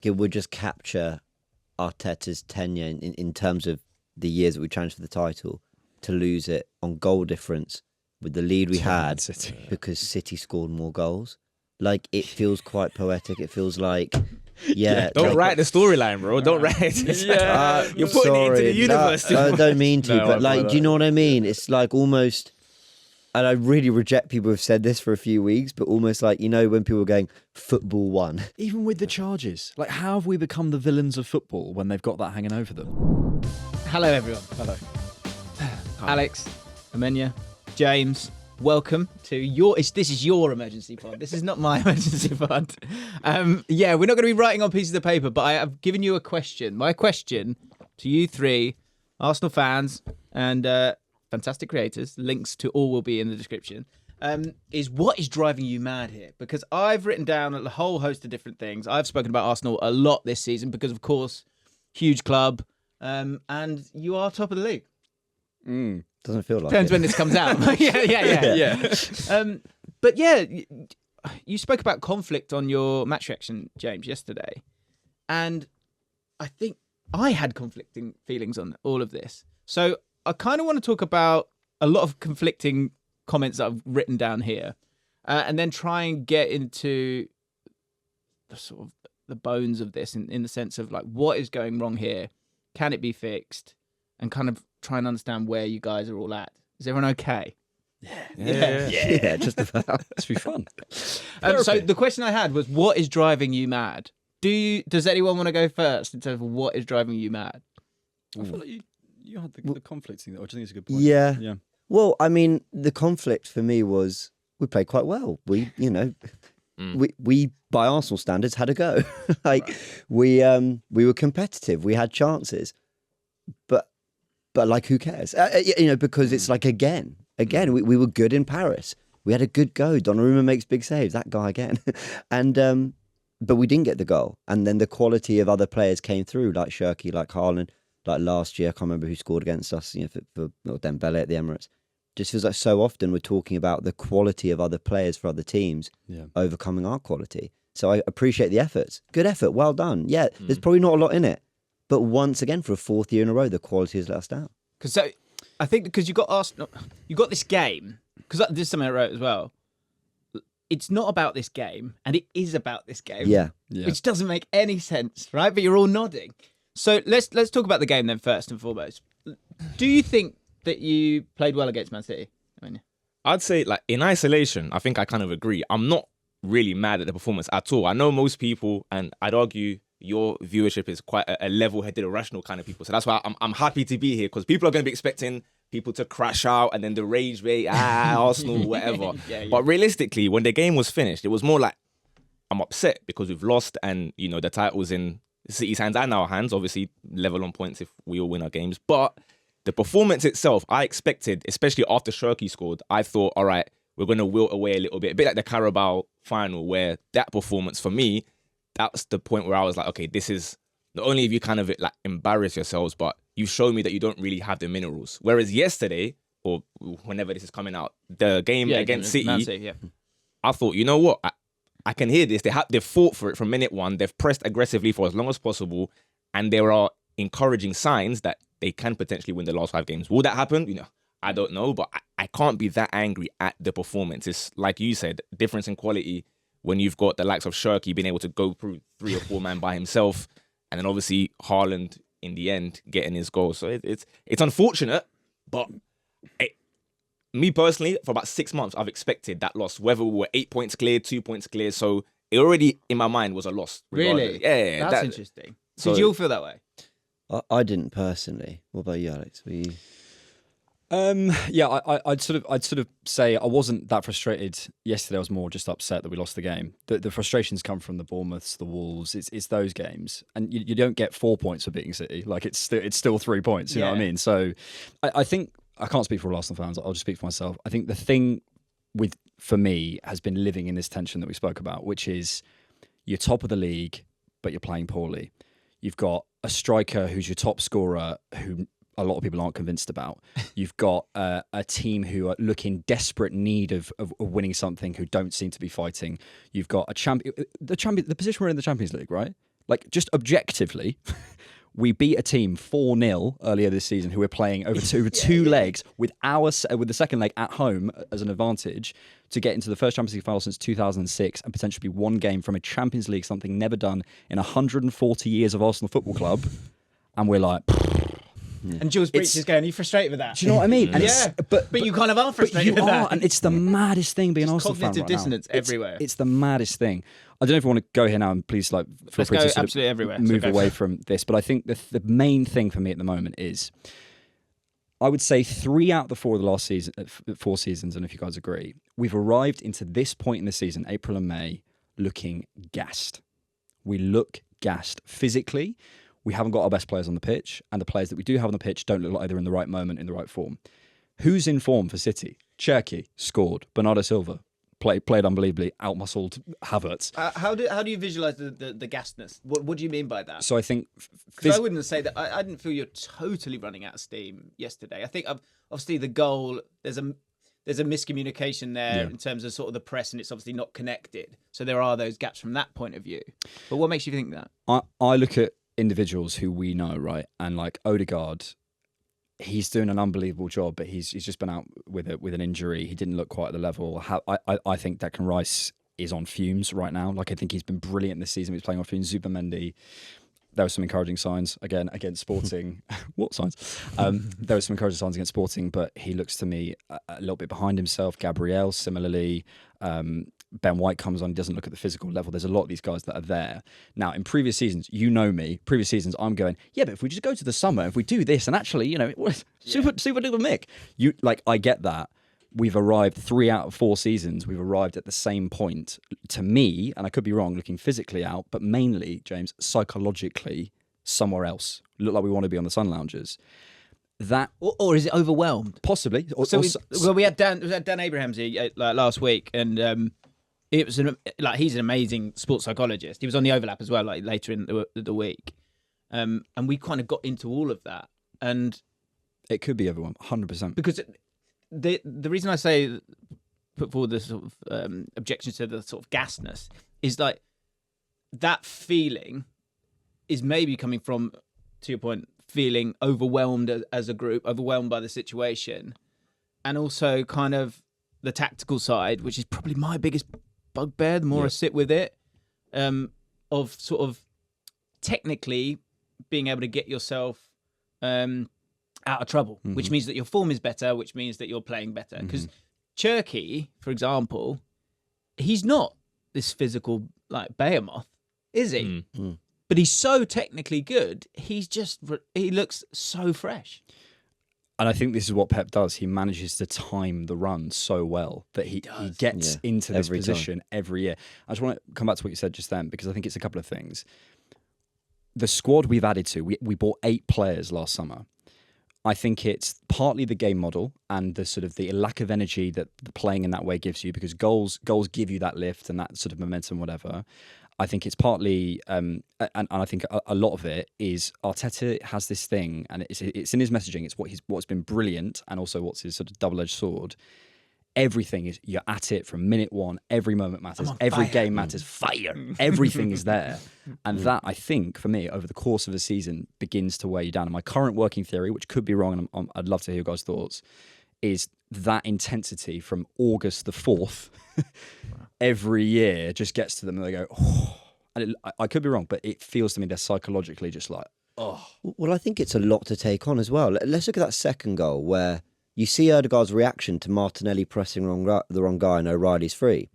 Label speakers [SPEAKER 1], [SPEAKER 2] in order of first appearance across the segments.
[SPEAKER 1] it would just capture Arteta's tenure in terms of the years that we challenged for the title, to lose it on goal difference with the lead we had because City scored more goals. Like, it feels quite poetic. It feels like,
[SPEAKER 2] don't write the storyline, bro. Don't write it. You're putting it into the universe.
[SPEAKER 1] I don't mean to, but like, do you know what I mean? It's like almost, and I really reject people who've said this for a few weeks, but almost like, when people are going, football won.
[SPEAKER 3] Even with the charges, like, how have we become the villains of football when they've got that hanging over them?
[SPEAKER 4] Hello, everyone.
[SPEAKER 3] Hello.
[SPEAKER 4] Alex, Amenya, James, welcome to this is your emergency pod. This is not my emergency pod. We're not going to be writing on pieces of paper, but I have given you a question. My question to you three, Arsenal fans and fantastic creators, links to all will be in the description, is what is driving you mad here? Because I've written down a whole host of different things. I've spoken about Arsenal a lot this season because, of course, huge club, and you are top of the league.
[SPEAKER 1] Doesn't feel like
[SPEAKER 4] Depends
[SPEAKER 1] it.
[SPEAKER 4] when this comes out. yeah. But yeah, you spoke about conflict on your match reaction, James, yesterday. And I think I had conflicting feelings on all of this. So I kind of want to talk about a lot of conflicting comments that I've written down here, and then try and get into the sort of the bones of this in the sense of like, what is going wrong here? Can it be fixed? And kind of try and understand where you guys are all at. Is everyone okay?
[SPEAKER 1] Yeah, just about.
[SPEAKER 3] It's be fun.
[SPEAKER 4] So the question I had was, what is driving you mad? Does anyone want to go first in terms of what is driving you mad?
[SPEAKER 3] I feel like you had the conflict thing, which I think is a good point.
[SPEAKER 1] Yeah. Well, I mean, the conflict for me was we played quite well. We, we by Arsenal standards had a go. We were competitive. We had chances, but like, who cares? Because it's like, again, we were good in Paris. We had a good go. Donnarumma makes big saves. That guy again, and but we didn't get the goal. And then the quality of other players came through, like Shirky, like Haaland, like last year. I can't remember who scored against us. For Dembele at the Emirates. Just feels like so often we're talking about the quality of other players for other teams overcoming our quality. So I appreciate the efforts. Good effort. Well done. Yeah, there's probably not a lot in it. But once again, for a fourth year in a row, the quality has let us down.
[SPEAKER 4] I think because you got Arsenal, you got this game. Because this is something I wrote as well. It's not about this game, and it is about this game.
[SPEAKER 1] Yeah.
[SPEAKER 4] Which doesn't make any sense, right? But you're all nodding. So let's talk about the game then first and foremost. Do you think that you played well against Man City?
[SPEAKER 2] I'd say, like, in isolation, I think I kind of agree. I'm not really mad at the performance at all. I know most people, and I'd argue your viewership is quite a level-headed, irrational kind of people. So that's why I'm happy to be here, because people are going to be expecting people to crash out and then the rage rate, Arsenal, whatever. But realistically, when the game was finished, it was more like, I'm upset because we've lost, and, the title's in City's hands and our hands, obviously level on points if we all win our games. But the performance itself, I expected, especially after Shirky scored, I thought, all right, we're going to wilt away a little bit. A bit like the Carabao final, where that performance for me, that's the point where I was like, okay, this is, not only have you kind of like embarrassed yourselves, but you show me that you don't really have the minerals. Whereas yesterday, or whenever this is coming out, the game against City, I thought, you know what? I can hear this. They've fought for it from minute one. They've pressed aggressively for as long as possible. And there are encouraging signs that they can potentially win the last 5 games. Will that happen? I don't know, but I can't be that angry at the performance. It's like you said, difference in quality when you've got the likes of Shirky being able to go through 3 or 4 man by himself, and then obviously Haaland in the end getting his goal. So it's unfortunate, but me personally, for about 6 months, I've expected that loss, whether we were 8 points clear, 2 points clear. So it already, in my mind, was a loss. Regardless.
[SPEAKER 4] Really? Yeah. That's interesting. So did you all feel that way?
[SPEAKER 1] I didn't personally. What about you, Alex? Were you...
[SPEAKER 3] I'd sort of say I wasn't that frustrated yesterday. I was more just upset that we lost the game. The frustrations come from the Bournemouths, the Wolves. It's those games, and you don't get 4 points for beating City. Like, it's still 3 points. You know what I mean? So I think I can't speak for all Arsenal fans. I'll just speak for myself. I think the thing for me has been living in this tension that we spoke about, which is you're top of the league, but you're playing poorly. You've got a striker who's your top scorer who a lot of people aren't convinced about. You've got a team who are looking desperate need of winning something, who don't seem to be fighting. You've got the position we're in the Champions League, right? Like, just objectively, we beat a team 4-0 earlier this season who were playing over two legs with the second leg at home as an advantage to get into the first Champions League final since 2006 and potentially be one game from a Champions League, something never done in 140 years of Arsenal Football Club. And we're like...
[SPEAKER 4] And Jules Breach is going, are you frustrated with that?
[SPEAKER 3] Do you know what I mean? And
[SPEAKER 4] but you kind of are frustrated with that.
[SPEAKER 3] And it's the maddest thing being an Arsenal fan right now.
[SPEAKER 4] Cognitive dissonance everywhere.
[SPEAKER 3] It's the maddest thing. I don't know if you want to go here now and please feel free to
[SPEAKER 4] absolutely everywhere.
[SPEAKER 3] move away from this. But I think the main thing for me at the moment is, I would say 3 out of the 4 of the last 4 seasons, and if you guys agree, we've arrived into this point in the season, April and May, looking gassed. We look gassed physically. We haven't got our best players on the pitch, and the players that we do have on the pitch don't look like they're in the right moment, in the right form. Who's in form for City? Cherki scored. Bernardo Silva played unbelievably, outmuscled Havertz.
[SPEAKER 4] How do you visualise the gasness? What do you mean by that?
[SPEAKER 3] So I think...
[SPEAKER 4] Because I wouldn't say that... I didn't feel you're totally running out of steam yesterday. I think, obviously, the goal... There's a miscommunication there in terms of sort of the press, and it's obviously not connected. So there are those gaps from that point of view. But what makes you think that?
[SPEAKER 3] I look at individuals who we know, right? And like Odegaard, he's doing an unbelievable job, but he's just been out with an injury. He didn't look quite at the level. I think Declan Rice is on fumes right now. Like, I think he's been brilliant this season. He's playing on fumes. Zubimendi, there were some encouraging signs again against Sporting. What signs? There were some encouraging signs against Sporting, but he looks to me a little bit behind himself. Gabriel, similarly. Ben White comes on, he doesn't look at the physical level. There's a lot of these guys that are there. Now, in previous seasons, you know me, I'm going, yeah, but if we just go to the summer, if we do this, and actually, super duper Mick. I get that. We've arrived 3 out of 4 seasons. We've arrived at the same point. To me, and I could be wrong, looking physically out, but mainly, James, psychologically, somewhere else. Look like we want to be on the Sun Loungers. That
[SPEAKER 4] or is it overwhelmed?
[SPEAKER 3] Possibly.
[SPEAKER 4] We had Dan Abrahams here last week, and it was he's an amazing sports psychologist. He was on the Overlap as well, like later in the week, and we kind of got into all of that, and
[SPEAKER 3] it could be everyone 100%.
[SPEAKER 4] Because the reason I say put forward this sort of objection to the sort of gasness is like that feeling is maybe coming from, to your point, feeling overwhelmed as a group, overwhelmed by the situation, and also kind of the tactical side, which is probably my biggest bugbear, the more I sit with it, of sort of technically being able to get yourself out of trouble, which means that your form is better, which means that you're playing better. Because Cherki, for example, he's not this physical like behemoth, is he? But he's so technically good. He looks so fresh. And
[SPEAKER 3] I think this is what Pep does. He manages to time the run so well that he gets into this position every year. I just want to come back to what you said just then, because I think it's a couple of things. The squad we've added to, we bought 8 players last summer. I think it's partly the game model and the sort of the lack of energy that the playing in that way gives you, because goals give you that lift and that sort of momentum, whatever. I think it's partly, and I think a lot of it is Arteta has this thing, and it's in his messaging. It's what's been brilliant, and also what's his sort of double-edged sword. Everything is, you're at it from minute one. Every moment matters. Every game matters. Fire. Everything is there, and that, I think, for me, over the course of a season, begins to wear you down. And my current working theory, which could be wrong, and I'd love to hear your guys' thoughts, is that intensity from August the 4th every year just gets to them and they go, oh. And I could be wrong, but it feels to me they're psychologically just like, oh.
[SPEAKER 1] Well, I think it's a lot to take on as well. Let's look at that second goal where you see Odegaard's reaction to Martinelli pressing the wrong guy and O'Reilly's free.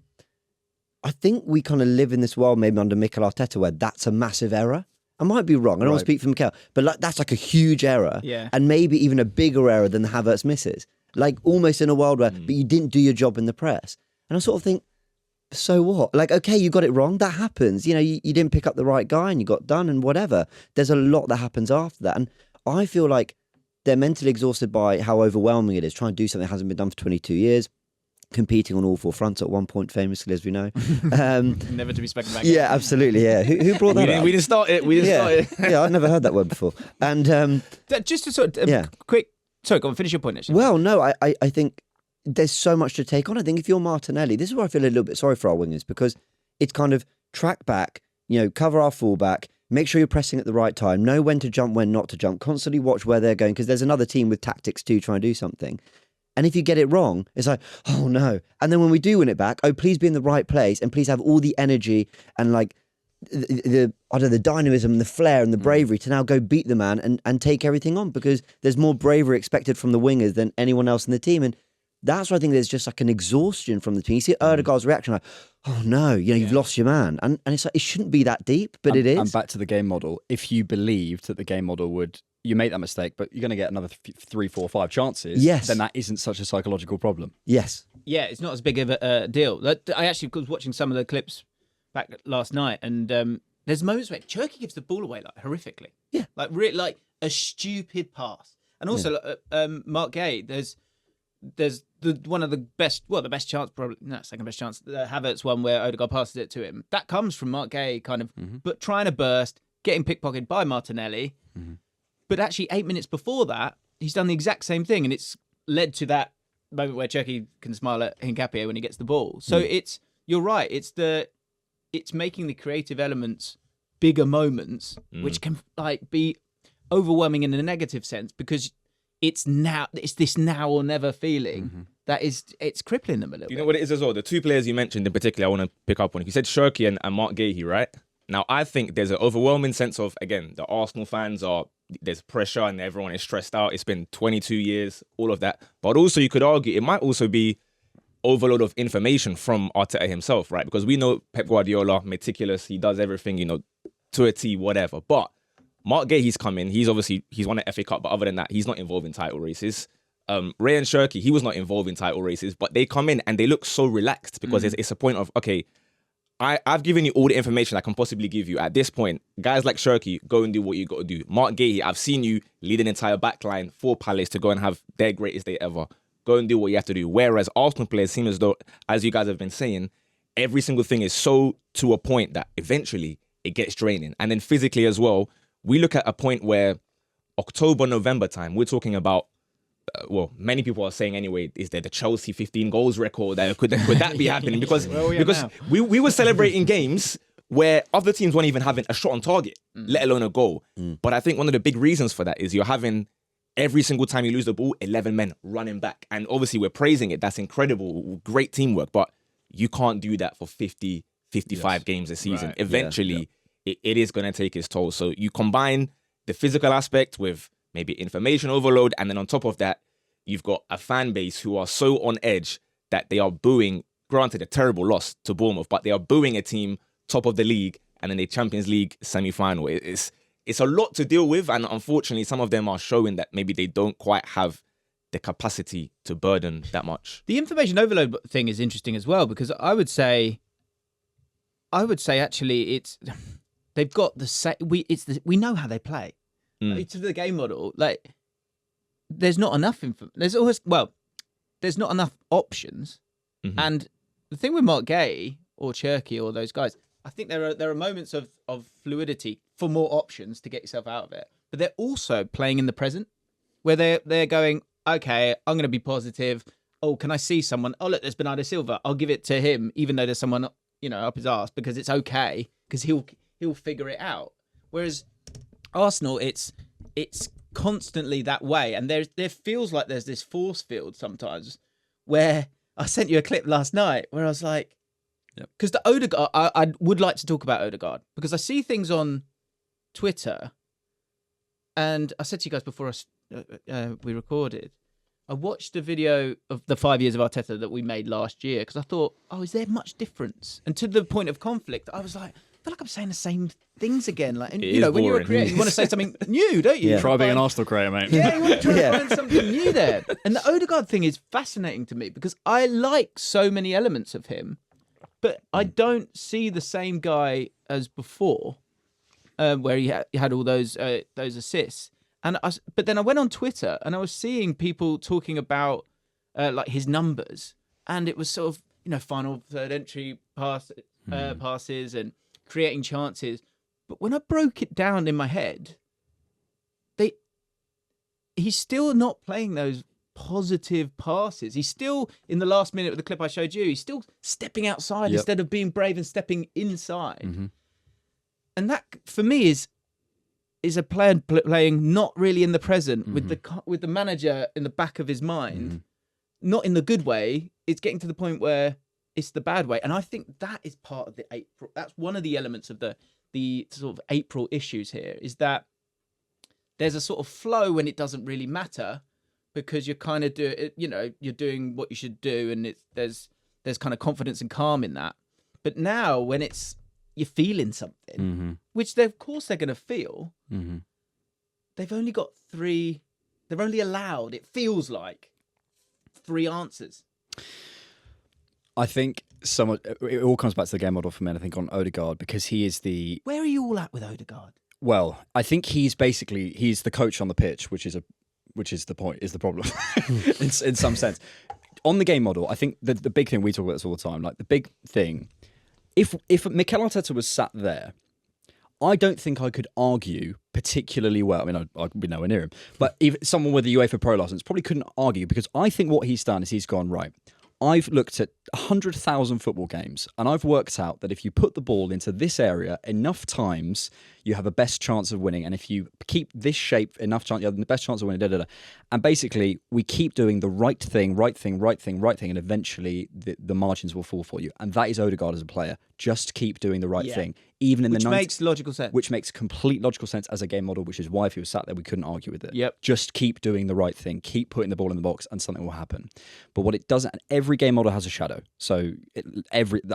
[SPEAKER 1] I think we kind of live in this world, maybe under Mikel Arteta, where that's a massive error. I might be wrong. I don't want to speak for Mikel, but that's like a huge error, and maybe even a bigger error than the Havertz misses. Like almost in a world where, but you didn't do your job in the press. And I sort of think, so what? Like, okay, you got it wrong. That happens. You didn't pick up the right guy and you got done and whatever. There's a lot that happens after that. And I feel like they're mentally exhausted by how overwhelming it is, trying to do something that hasn't been done for 22 years, competing on all 4 fronts at one point, famously, as we know.
[SPEAKER 4] Never to be spoken back.
[SPEAKER 1] Yeah, absolutely, yeah. Who brought that up?
[SPEAKER 2] We didn't start it.
[SPEAKER 1] Yeah, I'd never heard that word before. And
[SPEAKER 4] just to sort of quick... Sorry, go on, finish your point, actually.
[SPEAKER 1] Well, no, I think there's so much to take on. I think if you're Martinelli, this is where I feel a little bit sorry for our wingers, because it's kind of track back, cover our fullback, Make sure you're pressing at the right time. Know when to jump, when not to jump. Constantly watch where they're going because there's another team with tactics too trying to do something. And if you get it wrong, it's like, oh no. And then when we do win it back, please be in the right place and please have all the energy and like the dynamism, the flair and the bravery to now go beat the man and take everything on because there's more bravery expected from the wingers than anyone else in the team. And that's why I think there's just like an exhaustion from the team. You see Odegaard's reaction like, oh no, you've lost your man. And it's like, it shouldn't be that deep, but it is.
[SPEAKER 3] And back to the game model. If you believed that the game model would, you make that mistake, but you're going to get another 3, 4, 5 chances, then that isn't such a psychological problem.
[SPEAKER 1] Yes.
[SPEAKER 4] Yeah, it's not as big of a deal. I actually was watching some of the clips back last night, and there's moments where Cherky gives the ball away like horrifically.
[SPEAKER 1] Yeah.
[SPEAKER 4] Like a stupid pass. And also, Mark Gay, there's one of the best, the best chance, probably, second best chance, the Havertz one where Odegaard passes it to him. That comes from Mark Gay kind of but trying to burst, getting pickpocketed by Martinelli. But actually 8 minutes before that, he's done the exact same thing, and it's led to that moment where Cherky can smile at Hincapié when he gets the ball. So you're right, it's making the creative elements bigger moments, which can like be overwhelming in a negative sense because it's this now or never feeling that it's crippling them a little bit.
[SPEAKER 2] You know what it is as well? The two players you mentioned in particular, I want to pick up on. You said Cherky and Mark Gahey, right? Now, I think there's an overwhelming sense of, again, the Arsenal fans there's pressure and everyone is stressed out. It's been 22 years, all of that. But also you could argue it might also be overload of information from Arteta himself, right? Because we know Pep Guardiola, meticulous, he does everything, to a T, whatever. But Mark Gahey's come in, he's won an FA Cup, but other than that, he's not involved in title races. Ray and Cherky, he was not involved in title races, but they come in and they look so relaxed because it's a point of, okay, I've given you all the information I can possibly give you. At this point, guys like Cherky, go and do what you got to do. Mark Gahey, I've seen you lead an entire backline for Palace to go and have their greatest day ever. Go and do what you have to do. Whereas Arsenal players seem as though, as you guys have been saying, every single thing is so to a point that eventually it gets draining. And then physically as well, we look at a point where October, November time, we're talking about, many people are saying anyway, is there the Chelsea 15 goals record? Could that be happening? Because we were celebrating games where other teams weren't even having a shot on target, let alone a goal. But I think one of the big reasons for that is you're having every single time you lose the ball, 11 men running back. And obviously we're praising it. That's incredible. Great teamwork. But you can't do that for 50, 55 games a season. Right. Eventually, it is going to take its toll. So you combine the physical aspect with maybe information overload. And then on top of that, you've got a fan base who are so on edge that they are booing, granted a terrible loss to Bournemouth, but they are booing a team top of the league and in the Champions League semi-final. It's a lot to deal with. And unfortunately, some of them are showing that maybe they don't quite have the capacity to burden that much.
[SPEAKER 4] The information overload thing is interesting as well, because I would say actually they've got the same, we know how they play. It's the game model. Like, there's not enough there's not enough options. And the thing with Mark Gahey or Cherky or those guys, I think there are moments of fluidity for more options to get yourself out of it. But they're also playing in the present, where they're going, okay, I'm going to be positive. Oh, can I see someone? Oh, look, there's Bernardo Silva. I'll give it to him, even though there's someone up his arse, because it's okay, because he'll figure it out. Whereas Arsenal, it's constantly that way, and there feels like there's this force field sometimes where I sent you a clip last night where I was like, because the Odegaard, I would like to talk about Odegaard because I see things on Twitter, and I said to you guys before we recorded, I watched a video of the 5 years of Arteta that we made last year because I thought, is there much difference? And to the point of conflict, I was like, I feel like I'm saying the same things again. Like, when you're a creator, you want to say something new, don't you?
[SPEAKER 3] Yeah. Try being an Arsenal creator, mate.
[SPEAKER 4] Yeah, you want to try to find something new there. And the Odegaard thing is fascinating to me because I like so many elements of him, but I don't see the same guy as before, where he had all those assists. But then I went on Twitter and I was seeing people talking about like his numbers, and it was sort of final third entry passes and creating chances. But when I broke it down in my head, he's still not playing those positive passes. He's still, in the last minute of the clip I showed you, he's still stepping outside instead of being brave and stepping inside. and that for me is a player playing not really in the present with the manager in the back of his mind, not in the good way. It's getting to the point where it's the bad way, and I think that is part of the April. That's one of the elements of the sort of April issues here, is that there's a sort of flow when it doesn't really matter, because you're kind of you're doing what you should do, and there's kind of confidence and calm in that. But now when you're feeling something, which of course they're going to feel, they've only got three. They're only allowed, it feels like, 3 answers.
[SPEAKER 3] I think it all comes back to the game model for me, and I think on Odegaard, because he is the...
[SPEAKER 4] Where are you all at with Odegaard?
[SPEAKER 3] Well, I think he's the coach on the pitch, which is the point, is the problem in some sense. On the game model, I think the big thing, we talk about this all the time, like the big thing, if Mikel Arteta was sat there, I don't think I could argue particularly well. I mean, I'd be nowhere near him, but even someone with the UEFA Pro license probably couldn't argue, because I think what he's done is he's gone, right, I've looked at 100,000 football games, and I've worked out that if you put the ball into this area enough times, you have a best chance of winning. And if you keep this shape enough chance, you have the best chance of winning. And basically, we keep doing the right thing, and eventually the margins will fall for you. And that is Odegaard as a player. Just keep doing the right thing, even in
[SPEAKER 4] which makes logical sense.
[SPEAKER 3] Which makes complete logical sense as a game model, which is why if he was sat there, we couldn't argue with it.
[SPEAKER 4] Yep.
[SPEAKER 3] Just keep doing the right thing, keep putting the ball in the box, and something will happen. But what it doesn't, and every game model has a shadow. So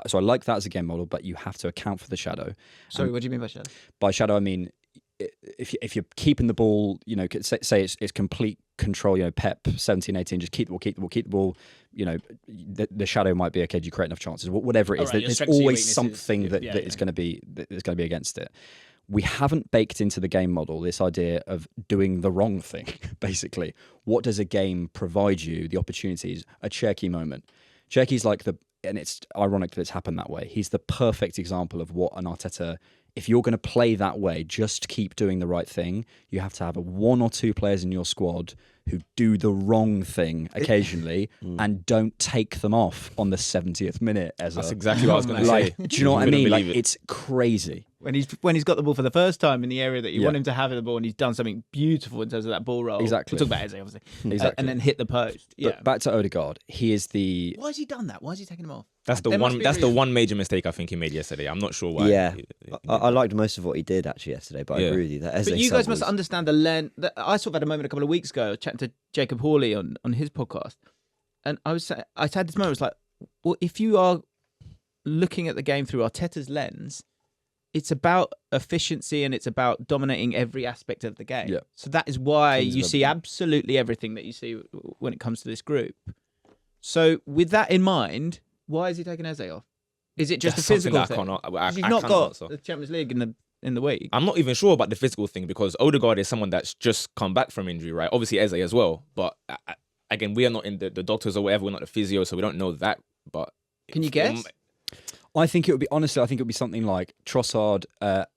[SPEAKER 3] so I like that as a game model, but you have to account for the shadow.
[SPEAKER 4] Sorry, what do you mean by shadow?
[SPEAKER 3] By shadow, I mean, if you're keeping the ball, say it's complete control, Pep 17, 18, just keep the ball, the shadow might be, okay, do you create enough chances? Whatever it is,
[SPEAKER 4] right,
[SPEAKER 3] there's always something that is going to be against it. We haven't baked into the game model this idea of doing the wrong thing, basically. What does a game provide you? The opportunities, a Cherky moment. Cherky's like and it's ironic that it's happened that way. He's the perfect example of what an Arteta, if you're going to play that way, just keep doing the right thing. You have to have 1 or 2 players in your squad who do the wrong thing occasionally and don't take them off on the 70th minute. That's
[SPEAKER 2] exactly what I was going to say.
[SPEAKER 3] Do you know what I mean? Like, it's crazy.
[SPEAKER 4] When he's got the ball for the first time in the area that you want him to have the ball, and he's done something beautiful in terms of that ball roll.
[SPEAKER 3] Exactly.
[SPEAKER 4] We'll talk about Eze, obviously.
[SPEAKER 3] Exactly.
[SPEAKER 4] And then hit the post.
[SPEAKER 3] But back to Odegaard, he is the...
[SPEAKER 4] Why has he done that? Why has he taken him off?
[SPEAKER 2] That's the one major mistake I think he made yesterday. I'm not sure why.
[SPEAKER 1] Yeah, I liked most of what he did actually yesterday, but I agree with you. That
[SPEAKER 4] but you guys must understand the lens. I sort of had a moment a couple of weeks ago, chatting to Jacob Hawley on his podcast, and I had this moment. I was like, well, if you are looking at the game through Arteta's lens, it's about efficiency and it's about dominating every aspect of the game.
[SPEAKER 3] Yeah.
[SPEAKER 4] So that is why you see absolutely everything that you see when it comes to this group. So with that in mind, why is he taking Eze off? Is it just a physical thing? You've not got the Champions League in the week.
[SPEAKER 2] I'm not even sure about the physical thing, because Odegaard is someone that's just come back from injury, right? Obviously Eze as well, but again, we are not in the doctors or whatever. We're not the physio, so we don't know that. But
[SPEAKER 4] can you guess?
[SPEAKER 3] I think it would be something like Trossard.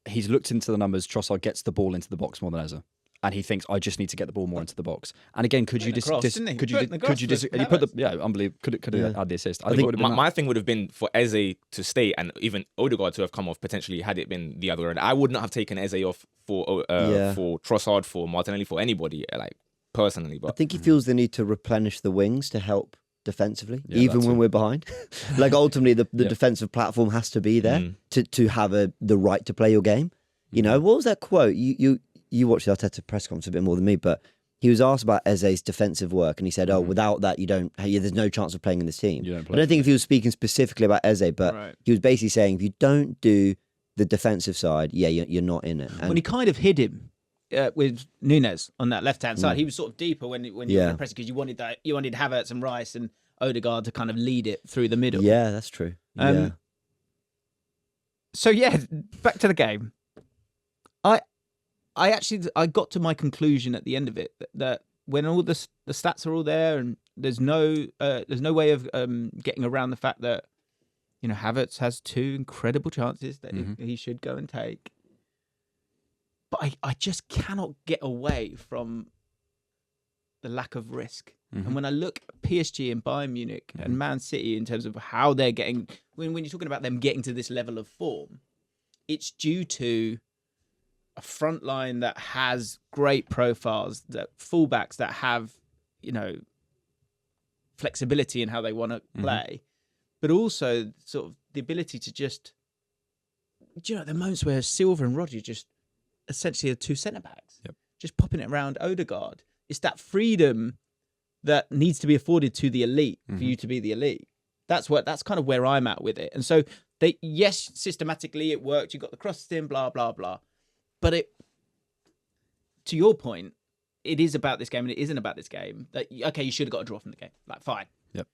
[SPEAKER 3] He's looked into the numbers. Trossard gets the ball into the box more than Eze, and he thinks, I just need to get the ball more into the box. And again, could you disagree? Unbelievable. Could have had the assist. I think
[SPEAKER 2] my thing would have been for Eze to stay, and even Odegaard to have come off potentially had it been the other way. I would not have taken Eze off for Trossard, for Martinelli, for anybody, like personally. But
[SPEAKER 1] I think he feels the need to replenish the wings to help defensively, even when we're behind. Like ultimately, the defensive platform has to be there to have the right to play your game. What was that quote? You watched the Arteta press conference a bit more than me, but he was asked about Eze's defensive work, and he said, without that, there's no chance of playing in this team. I don't think if he was speaking specifically about Eze, but he was basically saying, if you don't do the defensive side, you're not in it. And
[SPEAKER 4] when he kind of hid him with Nunes on that left-hand side, he was sort of deeper when you were pressing, because you wanted Havertz and Rice and Odegaard to kind of lead it through the middle.
[SPEAKER 1] Yeah, that's true.
[SPEAKER 4] So back to the game. I got to my conclusion at the end of it that when all the stats are all there, and there's no way of getting around the fact that Havertz has 2 incredible chances that he should go and take. But I just cannot get away from the lack of risk. And when I look at PSG and Bayern Munich and Man City in terms of how they're getting, when you're talking about them getting to this level of form, it's due to a front line that has great profiles, that fullbacks that have, flexibility in how they want to play, but also sort of the ability to just, the moments where Silva and Rodri just essentially are two centre-backs, just popping it around Odegaard. It's that freedom that needs to be afforded to the elite for you to be the elite. That's kind of where I'm at with it. And so systematically it worked. You got the crosses in, blah, blah, blah. But to your point, it is about this game and it isn't about this game. That, okay, you should have got a draw from the game. Like, fine.
[SPEAKER 3] Yep.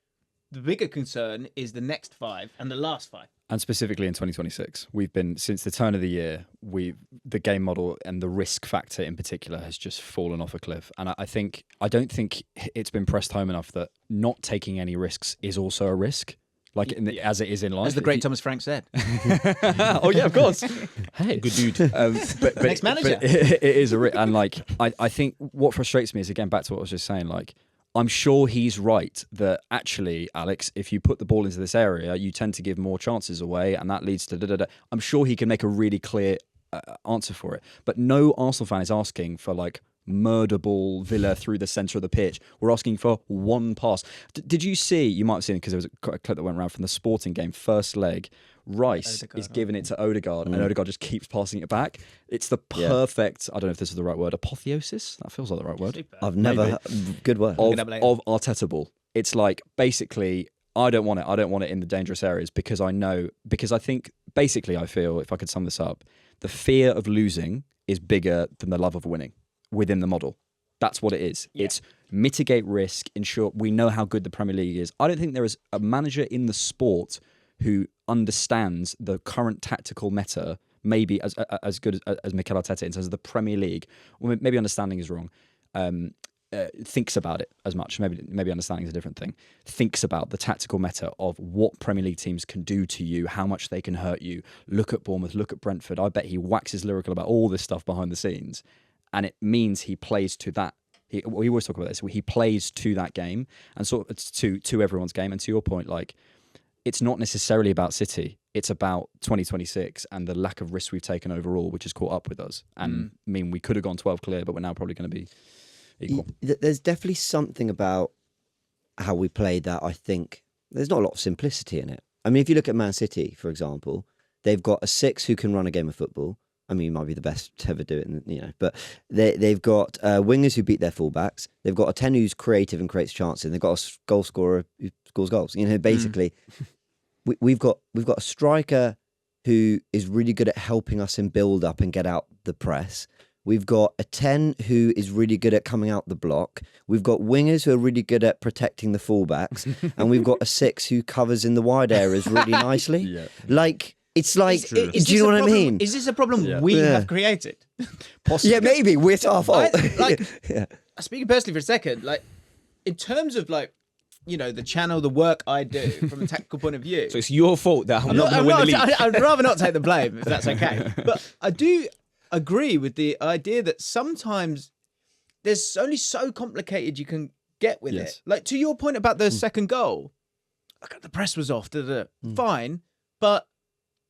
[SPEAKER 4] The bigger concern is the next 5 and the last 5.
[SPEAKER 3] And specifically in 2026, we've been, since the turn of the year, the game model and the risk factor in particular has just fallen off a cliff. And I don't think it's been pressed home enough that not taking any risks is also a risk. Like as it is in life.
[SPEAKER 4] As the great Thomas Frank said.
[SPEAKER 3] Oh yeah, of course. Hey,
[SPEAKER 2] good dude.
[SPEAKER 4] But next manager.
[SPEAKER 3] But it is a risk. And like, I think what frustrates me is, again, back to what I was just saying, like, I'm sure he's right that actually, Alex, if you put the ball into this area, you tend to give more chances away, and that leads to da-da-da. I'm sure he can make a really clear answer for it. But no Arsenal fan is asking for like murder ball Villa through the centre of the pitch. We're asking for one pass. Did you see, you might have seen it because there was a clip that went around from the Sporting game, first leg, Rice is giving it to Odegaard and Odegaard just keeps passing it back. It's the perfect, I don't know if this is the right word, apotheosis? That feels like the right word.
[SPEAKER 4] Super.
[SPEAKER 1] I've never good word.
[SPEAKER 3] Of Arteta ball. It's like, basically, I don't want it in the dangerous areas because I think, basically I feel, if I could sum this up, the fear of losing is bigger than the love of winning within the model. That's what it is. Yeah. It's mitigate risk, ensure we know how good the Premier League is. I don't think there is a manager in the sport who understands the current tactical meta maybe as good as Mikel Arteta in terms of the Premier League. Or maybe understanding is wrong. Thinks about it as much. Maybe understanding is a different thing. Thinks about the tactical meta of what Premier League teams can do to you, how much they can hurt you. Look at Bournemouth, look at Brentford. I bet he waxes lyrical about all this stuff behind the scenes. And it means he plays to that. We always talk about this. He plays to that game and sort of it's to everyone's game. And to your point, like, it's not necessarily about City. It's about 2026 and the lack of risk we've taken overall, which has caught up with us. And I mean, we could have gone 12 clear, but we're now probably going to be equal.
[SPEAKER 1] There's definitely something about how we played that I think there's not a lot of simplicity in it. I mean, if you look at Man City, for example, they've got a 6 who can run a game of football. I mean, he might be the best to ever do it, but they've got wingers who beat their fullbacks. They've got a 10 who's creative and creates chances. And they've got a goal scorer who scores goals. Basically, we've got a striker who is really good at helping us in build up and get out the press. We've got a 10 who is really good at coming out the block. We've got wingers who are really good at protecting the fullbacks. And we've got a 6 who covers in the wide areas really nicely. Yeah. Like... It's like, do you know what I mean?
[SPEAKER 4] Is this a problem we have created?
[SPEAKER 1] Possibly. Yeah, maybe. It's our fault.
[SPEAKER 4] Speaking personally for a second, like, in terms of, like, the channel, the work I do from a tactical point of view.
[SPEAKER 2] So it's your fault that I'm not going to win the league.
[SPEAKER 4] I'd rather not take the blame, if that's okay. But I do agree with the idea that sometimes there's only so complicated you can get with it. Like, to your point about the second goal, the press was off, fine, but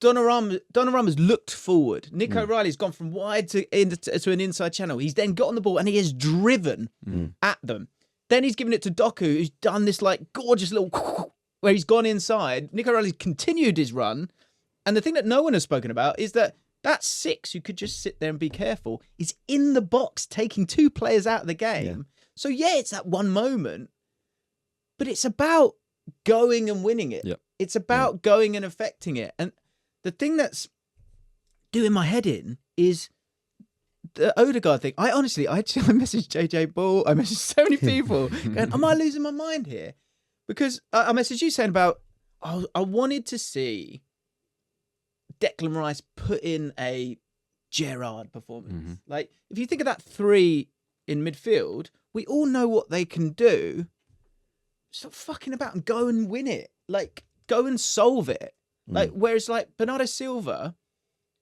[SPEAKER 4] Donnarumma's looked forward. Nick O'Reilly's gone from wide to an inside channel. He's then got on the ball and he has driven at them. Then he's given it to Doku, who's done this like gorgeous little where he's gone inside. Nick O'Reilly's continued his run. And the thing that no one has spoken about is that 6 who could just sit there and be careful is in the box taking 2 players out of the game. Yeah. So it's that one moment, but it's about going and winning it. Yep. It's about going and affecting it. And the thing that's doing my head in is the Odegaard thing. I messaged JJ Ball. I messaged so many people going, am I losing my mind here? Because I messaged you saying about, I wanted to see Declan Rice put in a Gerrard performance. Mm-hmm. Like, if you think of that 3 in midfield, we all know what they can do. Stop fucking about and go and win it. Like, go and solve it. Like, whereas like Bernardo Silva,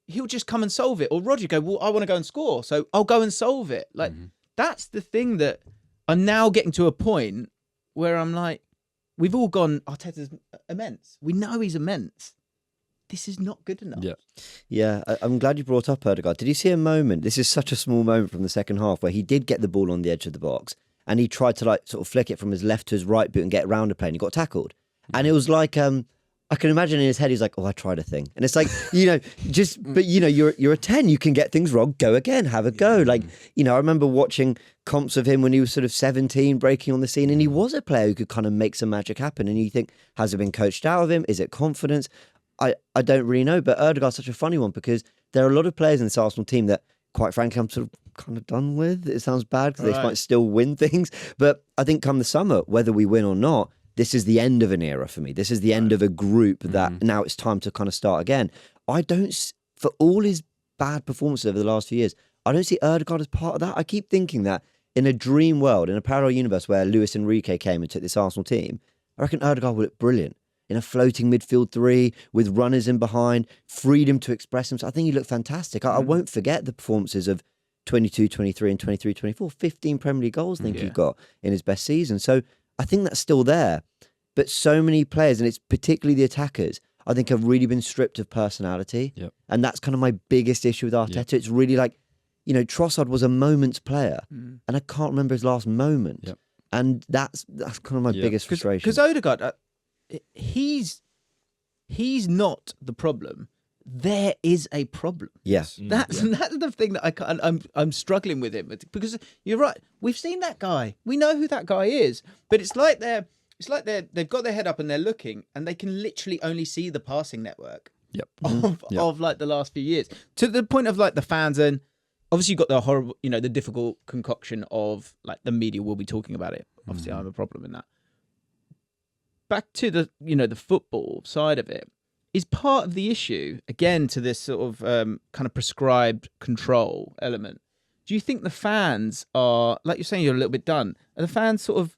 [SPEAKER 4] he'll just come and solve it. Or Rodri go, well, I want to go and score, so I'll go and solve it. Like, that's the thing that I'm now getting to a point where I'm like, we've all gone, Arteta's immense. We know he's immense. this is not good enough.
[SPEAKER 3] Yeah.
[SPEAKER 1] Yeah, I'm glad you brought up Odegaard. Did you see a moment? This is such a small moment from the second half where he did get the ball on the edge of the box and he tried to like sort of flick it from his left to his right boot and get round a play and he got tackled. And it was like, I can imagine in his head, he's like, oh, I tried a thing. And it's like, but you're a 10, you can get things wrong, go again, have a go. Like, I remember watching comps of him when he was sort of 17, breaking on the scene, and he was a player who could kind of make some magic happen. And you think, has it been coached out of him? Is it confidence? I don't really know, but Odegaard's such a funny one because there are a lot of players in this Arsenal team that, quite frankly, I'm sort of kind of done with. It sounds bad because they might still win things. But I think come the summer, whether we win or not, this is the end of an era for me. This is the end of a group that now it's time to kind of start again. For all his bad performances over the last few years, I don't see Odegaard as part of that. I keep thinking that in a dream world, in a parallel universe where Luis Enrique came and took this Arsenal team, I reckon Odegaard would look brilliant. In a floating midfield three with runners in behind, freedom to express himself. I think he looked fantastic. I won't forget the performances of 22, 23 and 23, 24. 15 Premier League goals I think he got in his best season. So I think that's still there. But so many players, and it's particularly the attackers, I think have really been stripped of personality. Yep. And that's kind of my biggest issue with Arteta. Yep. It's really like, Trossard was a moment's player and I can't remember his last moment. Yep. And that's kind of my biggest frustration.
[SPEAKER 4] Because Odegaard, he's not the problem. There is a problem.
[SPEAKER 1] Yes,
[SPEAKER 4] that's the thing that I'm struggling with him because you're right. We've seen that guy. We know who that guy is. But it's like they've got their head up and they're looking and they can literally only see the passing network.
[SPEAKER 3] Yep.
[SPEAKER 4] Of like the last few years to the point of like the fans and obviously you've got the horrible, the difficult concoction of like the media will be talking about it. Obviously, I have a problem in that. Back to the the football side of it is part of the issue again to this sort of kind of prescribed control element. Do you think the fans are, like you're saying, you're a little bit done? Are the fans sort of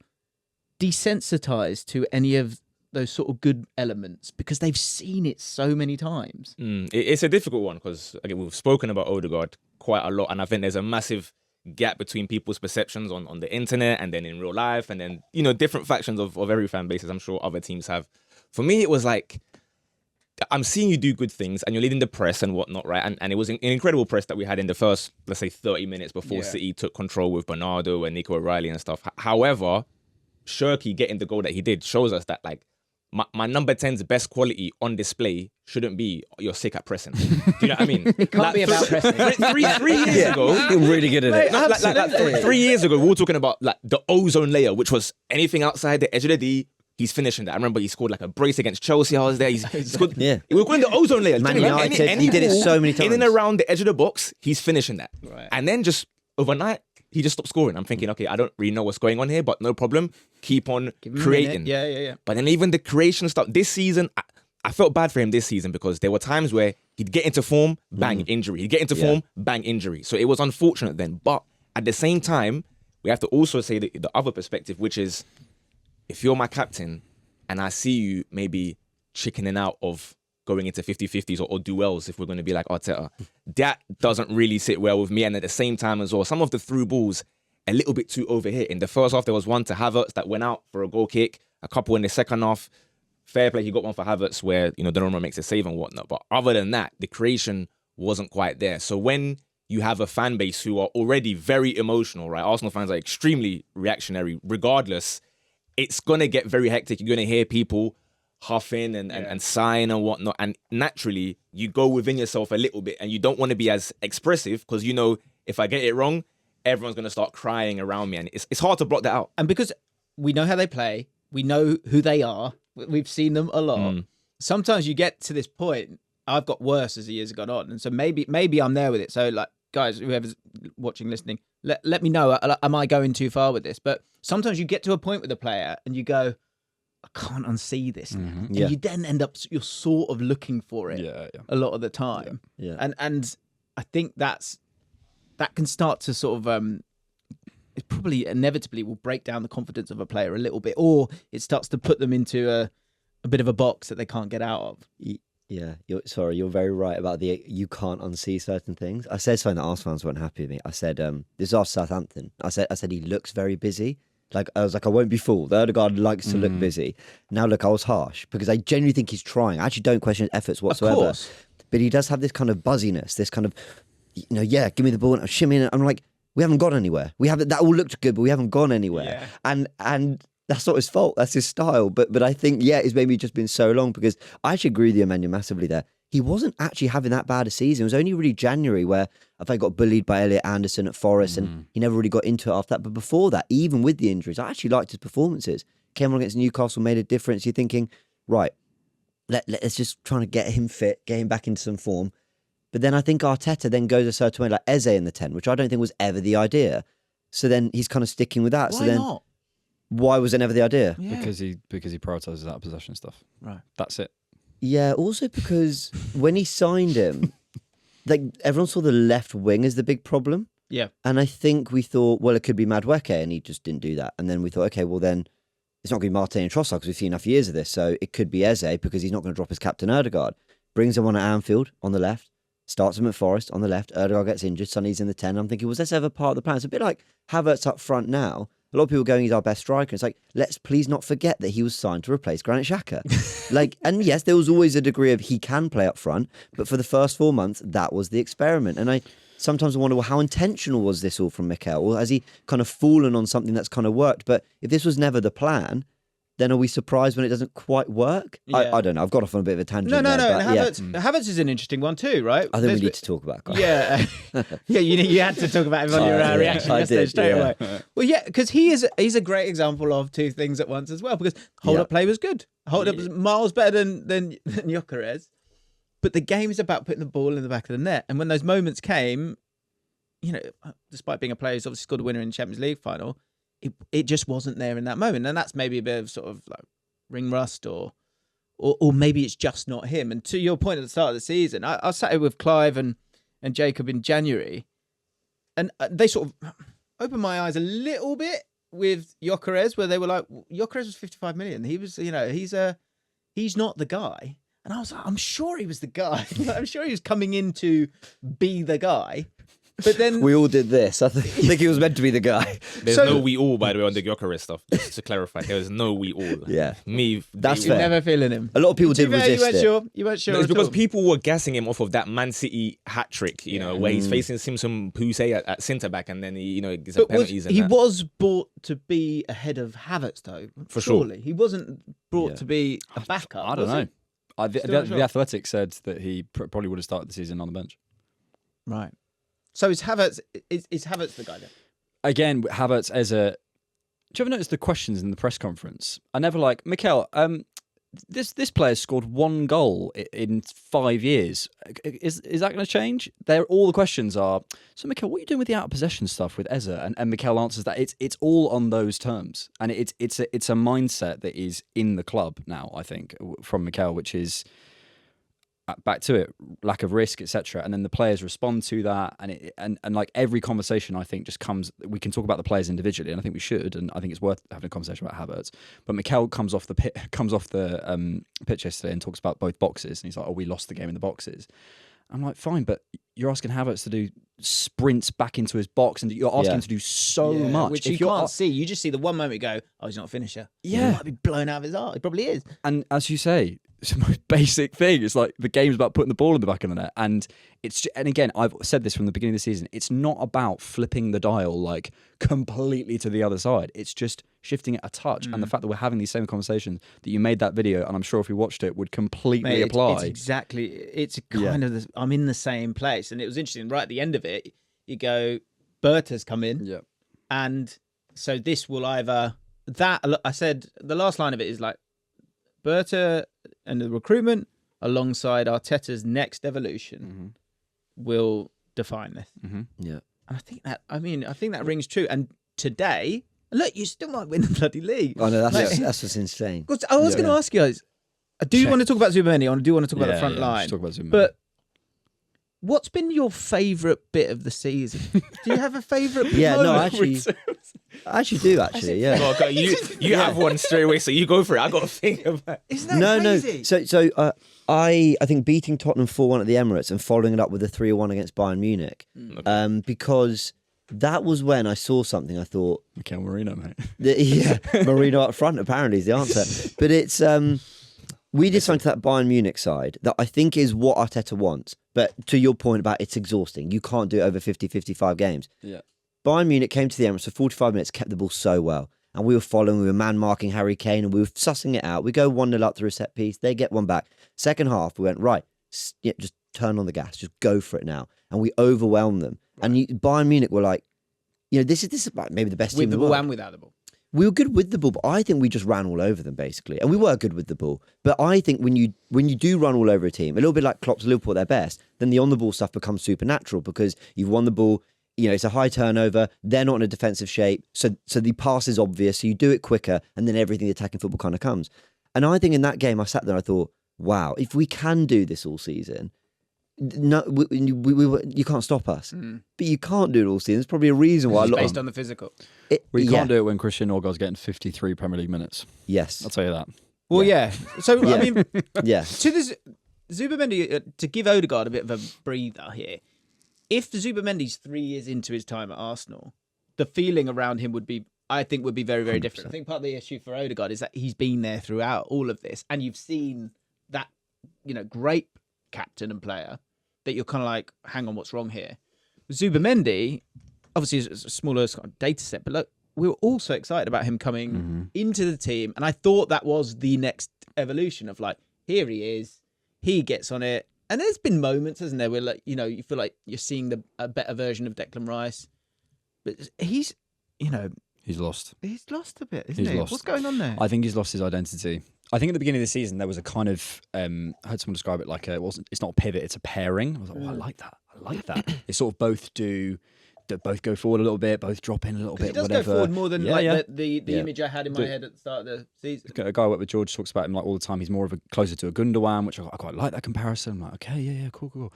[SPEAKER 4] desensitized to any of those sort of good elements because they've seen it so many times?
[SPEAKER 2] It's a difficult one because again we've spoken about Odegaard quite a lot, and I think there's a massive gap between people's perceptions on the internet and then in real life, and then different factions of every fan base, as I'm sure other teams have. For me, it was like I'm seeing you do good things and you're leading the press and whatnot, right? And it was an incredible press that we had in the first, let's say, 30 minutes before City took control with Bernardo and Nico O'Reilly and stuff. However, Shirky getting the goal that he did shows us that like my number 10's best quality on display shouldn't be you're sick at pressing. Do you know what I mean?
[SPEAKER 4] It can't be about pressing.
[SPEAKER 2] Three years ago,
[SPEAKER 3] you're really good at it.
[SPEAKER 2] Like 3 years ago, we were talking about like the ozone layer, which was anything outside the edge of the D. He's finishing that. I remember he scored like a brace against Chelsea. I was there. He's scored. Yeah, we were calling the ozone layer.
[SPEAKER 1] Man United, he did it so many times.
[SPEAKER 2] In and around the edge of the box, he's finishing that.
[SPEAKER 4] Right.
[SPEAKER 2] And then just overnight, he just stopped scoring. I'm thinking, okay, I don't really know what's going on here, but no problem. Keep on creating.
[SPEAKER 4] Yeah.
[SPEAKER 2] But then even the creation stuff this season, I felt bad for him this season because there were times where he'd get into form, bang, injury. He'd get into form, bang, injury. So it was unfortunate then. But at the same time, we have to also say the other perspective, which is if you're my captain and I see you maybe chickening out of going into 50-50s or duels, if we're going to be like Arteta, that doesn't really sit well with me. And at the same time as well, some of the through balls a little bit too overhit. In the first half, there was one to Havertz that went out for a goal kick, a couple in the second half. Fair play, he got one for Havertz where, Donnarumma makes a save and whatnot. But other than that, the creation wasn't quite there. So when you have a fan base who are already very emotional, right? Arsenal fans are extremely reactionary regardless. It's going to get very hectic. You're going to hear people huffing and sighing and whatnot. And naturally, you go within yourself a little bit and you don't want to be as expressive because, if I get it wrong, everyone's going to start crying around me. And it's hard to block that out.
[SPEAKER 4] And because we know how they play, we know who they are, we've seen them a lot. Sometimes you get to this point, I've got worse as the years have gone on. And so maybe I'm there with it. So like, guys, whoever's watching, listening, let me know, am I going too far with this? But sometimes you get to a point with a player and you go, I can't unsee this now. And you then end up, you're sort of looking for it a lot of the time.
[SPEAKER 1] Yeah.
[SPEAKER 4] And I think that can start to sort of, it probably inevitably will break down the confidence of a player a little bit, or it starts to put them into a bit of a box that they can't get out of.
[SPEAKER 1] Yeah, you're very right about you can't unsee certain things. I said something that Arsenal fans weren't happy with me. I said, this is after Southampton. I said he looks very busy. Like I was like, I won't be fooled. Odegaard likes to look busy. Now look, I was harsh because I genuinely think he's trying. I actually don't question his efforts whatsoever.
[SPEAKER 4] Of course.
[SPEAKER 1] But he does have this kind of buzziness, this kind of, give me the ball and I'm shimmying it. I'm like, we haven't gone anywhere. We haven't. That all looked good, but we haven't gone anywhere. Yeah. And that's not his fault. That's his style. But I think it's maybe just been so long because I actually agree with you, Emmanuel, massively there. He wasn't actually having that bad a season. It was only really January where I think he got bullied by Elliot Anderson at Forest and he never really got into it after that. But before that, even with the injuries, I actually liked his performances. Came on against Newcastle, made a difference. You're thinking, right, let's just try to get him fit, get him back into some form. But then I think Arteta then goes a certain way, like Eze in the 10, which I don't think was ever the idea. So then he's kind of sticking with that.
[SPEAKER 4] Why
[SPEAKER 1] so then,
[SPEAKER 4] not?
[SPEAKER 1] Why was it never the idea?
[SPEAKER 4] Yeah.
[SPEAKER 3] Because he prioritises out of possession stuff.
[SPEAKER 4] Right.
[SPEAKER 3] That's it.
[SPEAKER 1] Yeah, also because when he signed him, like everyone saw the left wing as the big problem.
[SPEAKER 4] Yeah.
[SPEAKER 1] And I think we thought, well, it could be Madueke, and he just didn't do that. And then we thought, okay, well then it's not going to be Martin and Trossard because we've seen enough years of this. So it could be Eze because he's not going to drop his captain Odegaard. Brings him on at Anfield on the left, starts him at Forest on the left. Odegaard gets injured, Sonny's in the 10. I'm thinking, was this ever part of the plan? It's a bit like Havertz up front now. A lot of people going, he's our best striker. It's like, let's please not forget that he was signed to replace Granit Xhaka. And yes, there was always a degree of he can play up front, but for the first 4 months, that was the experiment. And I sometimes wonder, well, how intentional was this all from Mikel? Or has he kind of fallen on something that's kind of worked? But if this was never the plan, then are we surprised when it doesn't quite work?
[SPEAKER 4] Yeah.
[SPEAKER 1] I don't know. I've got off on a bit of a tangent.
[SPEAKER 4] No.
[SPEAKER 1] There,
[SPEAKER 4] And
[SPEAKER 1] but
[SPEAKER 4] Havertz is an interesting one too, right?
[SPEAKER 1] I think we need to talk about it.
[SPEAKER 4] Yeah, you had to talk about him on your reaction yesterday straight away. Well, yeah, because he's a great example of two things at once as well. Because hold-up play was good. Hold-up was miles better than Gyökeres. But the game is about putting the ball in the back of the net. And when those moments came, despite being a player who's obviously scored a winner in the Champions League final, it just wasn't there in that moment. And that's maybe a bit of sort of like ring rust or maybe it's just not him. And to your point at the start of the season, I sat here with Clive and Jacob in January, and they sort of opened my eyes a little bit with Gyökeres, where they were like, Gyökeres was 55 million. He was, he's not the guy. And I was like, I'm sure he was the guy. I'm sure he was coming in to be the guy. But then
[SPEAKER 1] we all did this. I think he was meant to be the guy.
[SPEAKER 2] There's no we all, by the way, on the Gyökeres stuff. Just to clarify, there was no we all.
[SPEAKER 1] Yeah,
[SPEAKER 2] me.
[SPEAKER 1] That's
[SPEAKER 4] you're
[SPEAKER 1] fair.
[SPEAKER 4] never feeling him.
[SPEAKER 1] A lot of people did resist it.
[SPEAKER 4] You weren't sure.
[SPEAKER 2] No, it's
[SPEAKER 4] at
[SPEAKER 2] because
[SPEAKER 4] all.
[SPEAKER 2] people were gassing him off of that Man City hat trick, where he's facing Simpson Poussey at centre back, and then he gets a penalties.
[SPEAKER 4] He was brought to be ahead of Havertz, though.
[SPEAKER 2] For sure.
[SPEAKER 4] Surely he wasn't brought to be a backup.
[SPEAKER 3] I don't
[SPEAKER 4] was
[SPEAKER 3] know.
[SPEAKER 4] he?
[SPEAKER 3] The Athletic said that he probably would have started the season on the bench.
[SPEAKER 4] Right. So is Havertz the guy then?
[SPEAKER 3] Again, Havertz as a... Do you ever notice the questions in the press conference? I never like, Mikel, this player scored 1 goal in 5 years. Is that going to change? All the questions are, so Mikel, what are you doing with the out of possession stuff with Eze? And Mikel answers that it's all on those terms. And it's a mindset that is in the club now, I think, from Mikel, which is... back to it, lack of risk, etc. And then the players respond to that, and like every conversation, I think just comes. We can talk about the players individually, and I think we should, and I think it's worth having a conversation about Havertz. But Mikel comes off the pitch yesterday and talks about both boxes, and he's like, "Oh, we lost the game in the boxes." I'm like, fine, but you're asking Havertz to do sprints back into his box, and you're asking him to do so much,
[SPEAKER 4] which you can't see. You just see the one moment you go, "Oh, he's not a finisher."
[SPEAKER 3] Yeah,
[SPEAKER 4] he might be blown out of his heart. He probably is.
[SPEAKER 3] And as you say, it's the most basic thing. It's like the game's about putting the ball in the back of the net, and again, I've said this from the beginning of the season. It's not about flipping the dial like completely to the other side. It's just shifting it a touch, and the fact that we're having these same conversations, that you made that video, and I'm sure if we watched it, would completely apply.
[SPEAKER 4] It's exactly. It's kind of. I'm in the same place, and it was interesting. Right at the end of it, you go, Berta's come in, and so this will either that. I said the last line of it is like Berta and the recruitment alongside Arteta's next evolution will define this.
[SPEAKER 1] Yeah,
[SPEAKER 4] and I think that rings true. And today, look, you still might win the bloody league.
[SPEAKER 1] I know that's what's insane.
[SPEAKER 4] I was going to ask you guys. I do want to talk about Zubimendi. I do want to talk about the front line.
[SPEAKER 3] Talk about Zubimendi.
[SPEAKER 4] But what's been your favourite bit of the season? Do you have a favourite?
[SPEAKER 1] I actually do. Actually, yeah.
[SPEAKER 2] Oh, okay, you have one straight away, so you go for it. I got to think about.
[SPEAKER 4] Isn't that crazy?
[SPEAKER 1] So I think beating Tottenham 4-1 at the Emirates and following it up with a 3-1 against Bayern Munich, because that was when I saw something. I thought,
[SPEAKER 3] Mikel Marino, mate.
[SPEAKER 1] Marino up front apparently is the answer. But it's we did something to that Bayern Munich side that I think is what Arteta wants. But to your point about it's exhausting, you can't do it over 50, 55 games.
[SPEAKER 3] Yeah.
[SPEAKER 1] Bayern Munich came to the Emirates for 45 minutes, kept the ball so well. And we were following, we were man-marking Harry Kane, and we were sussing it out. We go 1-0 up through a set piece, they get one back. Second half, we went, right, just turn on the gas, just go for it now. And we overwhelmed them. Right. And Bayern Munich were like, this is like maybe the best team in the world.
[SPEAKER 4] With the ball and without the ball.
[SPEAKER 1] We were good with the ball, but I think we just ran all over them, basically. And we were good with the ball. But I think when you do run all over a team, a little bit like Klopp's Liverpool at their best, then the on-the-ball stuff becomes supernatural because you've won the ball. It's a high turnover. They're not in a defensive shape. So the pass is obvious. So you do it quicker and then everything the attacking football kind of comes. And I think in that game, I sat there and I thought, wow, if we can do this all season, no, you can't stop us. But you can't do it all season. There's probably a reason why.
[SPEAKER 4] It's based on the physical.
[SPEAKER 3] We can't do it when Christian Odegaard's getting 53 Premier League minutes.
[SPEAKER 1] Yes.
[SPEAKER 3] I'll tell you that.
[SPEAKER 4] Well, yeah. So,
[SPEAKER 1] Yeah.
[SPEAKER 4] I mean,
[SPEAKER 1] Yeah.
[SPEAKER 4] to this Zubimendi, to give Odegaard a bit of a breather here, if Zubimendi's 3 years into his time at Arsenal, the feeling around him would be very, very different.
[SPEAKER 3] 100%.
[SPEAKER 4] I think part of the issue for Odegaard is that he's been there throughout all of this, and you've seen that, great captain and player that you're kind of like, hang on, what's wrong here? Zubimendi, obviously, is a smaller data set, but look, we were all so excited about him coming into the team, and I thought that was the next evolution of like, here he is, he gets on it. And there's been moments, hasn't there, where like you feel like you're seeing a better version of Declan Rice, but he's
[SPEAKER 3] lost.
[SPEAKER 4] He's lost a bit, isn't
[SPEAKER 3] He's
[SPEAKER 4] he?
[SPEAKER 3] lost.
[SPEAKER 4] What's going on there?
[SPEAKER 3] I think he's lost his identity. I think at the beginning of the season there was a kind of I heard someone describe it like it's not a pivot, it's a pairing. I was like, I like that. They sort of both go forward a little bit, both drop in a little bit.
[SPEAKER 4] He does
[SPEAKER 3] whatever.
[SPEAKER 4] go forward more than the
[SPEAKER 3] Yeah.
[SPEAKER 4] image I had in my head at the start of the season.
[SPEAKER 3] A guy I work with, George, talks about him like all the time. He's more of closer to a Gundogan, which I quite like that comparison. I'm like, okay, yeah, cool.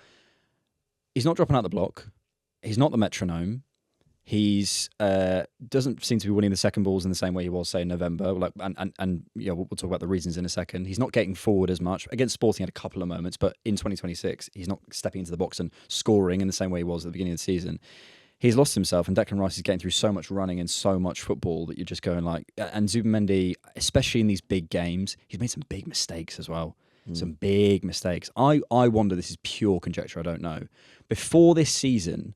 [SPEAKER 3] He's not dropping out the block. He's not the metronome. He's doesn't seem to be winning the second balls in the same way he was, say, in November. Like, and we'll talk about the reasons in a second. He's not getting forward as much. Against Sporting, he had a couple of moments, but in 2026, he's not stepping into the box and scoring in the same way he was at the beginning of the season. He's lost himself, and Declan Rice is getting through so much running and so much football that you're just going like... And Zubimendi, especially in these big games, he's made some big mistakes as well. Some big mistakes. I wonder, this is pure conjecture, I don't know. Before this season,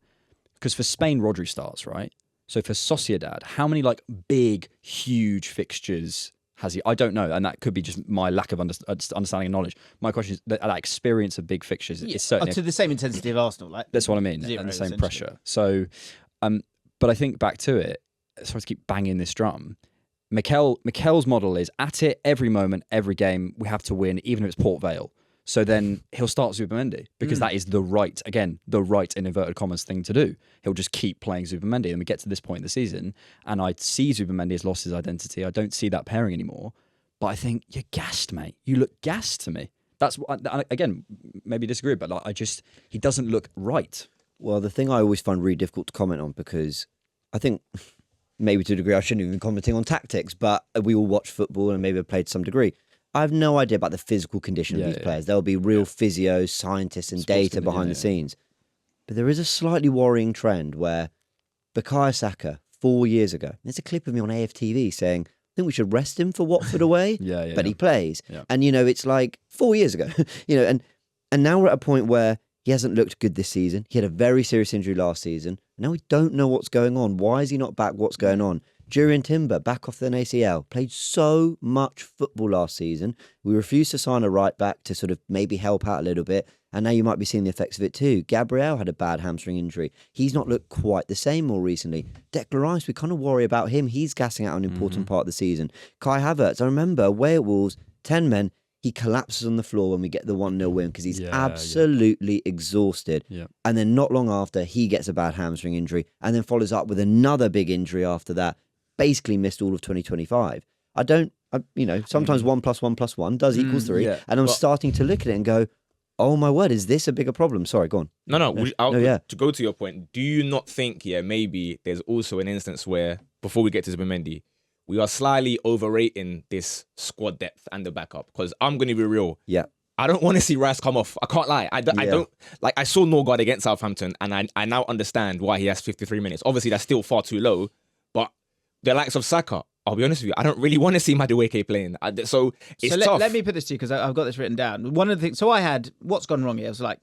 [SPEAKER 3] because for Spain, Rodri starts, right? So for Sociedad, how many like big, huge fixtures has he? I don't know, and that could be just my lack of understanding and knowledge. My question is that experience of big fixtures is certainly
[SPEAKER 4] to the same intensity of Arsenal, like
[SPEAKER 3] that's what I mean,
[SPEAKER 4] zero,
[SPEAKER 3] and the same pressure. So, but I think back to it. Sorry to keep banging this drum. Mikel's model is at it every moment, every game. We have to win, even if it's Port Vale. So then he'll start Zubimendi because that is the right in inverted commas thing to do. He'll just keep playing Zubimendi, and we get to this point in the season, and I see Zubimendi has lost his identity. I don't see that pairing anymore. But I think you're gassed, mate. You look gassed to me. That's again, maybe disagree, but like, he doesn't look right.
[SPEAKER 1] Well, the thing I always find really difficult to comment on, because I think maybe to a degree I shouldn't even be commenting on tactics, but we all watch football and maybe have played to some degree. I have no idea about the physical condition of these players. There'll be real physios, scientists and data behind the scenes. But there is a slightly worrying trend where Bukayo Saka, 4 years ago, there's a clip of me on AFTV saying, I think we should rest him for Watford away, but he plays. Yeah. And, it's like 4 years ago, and now we're at a point where he hasn't looked good this season. He had a very serious injury last season. Now we don't know what's going on. Why is he not back? What's going on? Jurgen Timber, back off an ACL, played so much football last season. We refused to sign a right back to sort of maybe help out a little bit. And now you might be seeing the effects of it too. Gabriel had a bad hamstring injury. He's not looked quite the same more recently. Declan Rice, we kind of worry about him. He's gassing out an important part of the season. Kai Havertz, I remember away at Wolves, 10 men, he collapses on the floor when we get the 1-0 win because he's absolutely exhausted. Yeah. And then not long after, he gets a bad hamstring injury and then follows up with another big injury after that. Basically missed all of 2025. Sometimes 1 + 1 + 1 does equals 3. Yeah. And I'm starting to look at it and go, oh my word, is this a bigger problem? Sorry, go on.
[SPEAKER 2] To go to your point, do you not think, maybe there's also an instance where, before we get to Zubimendi, we are slightly overrating this squad depth and the backup? Because I'm going to be real.
[SPEAKER 1] Yeah.
[SPEAKER 2] I don't want to see Rice come off. I can't lie. I don't like. I saw Norgard against Southampton, and I now understand why he has 53 minutes. Obviously, that's still far too low. But the likes of Saka, I'll be honest with you, I don't really want to see Madueke playing. So it's tough.
[SPEAKER 4] Let me put this to you because I've got this written down. One of the things. So I had what's gone wrong here. It was like